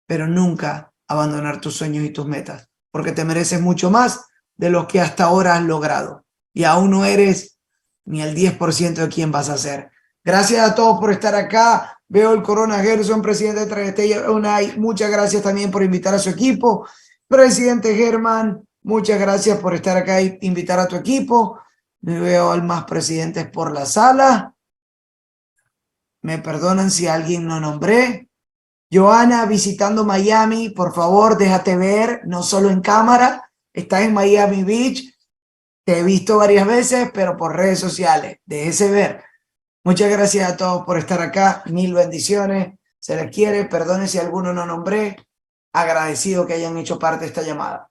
Speaker 1: pero nunca abandonar tus sueños y tus metas, porque te mereces mucho más de lo que hasta ahora has logrado y aún no eres ni el 10% de quién vas a ser. Gracias a todos por estar acá. Veo el Corona Gerson, presidente de Trayectoria Unai. Muchas gracias también por invitar a su equipo. Presidente Germán, muchas gracias por estar acá e invitar a tu equipo. Me veo al más presidentes por la sala. Me perdonan si a alguien no nombré. Joana, visitando Miami, por favor, déjate ver, no solo en cámara. Estás en Miami Beach. Te he visto varias veces, pero por redes sociales. Déjese ver. Muchas gracias a todos por estar acá. Mil bendiciones. Se les quiere. Perdone si alguno no nombré. Agradecido que hayan hecho parte de esta llamada.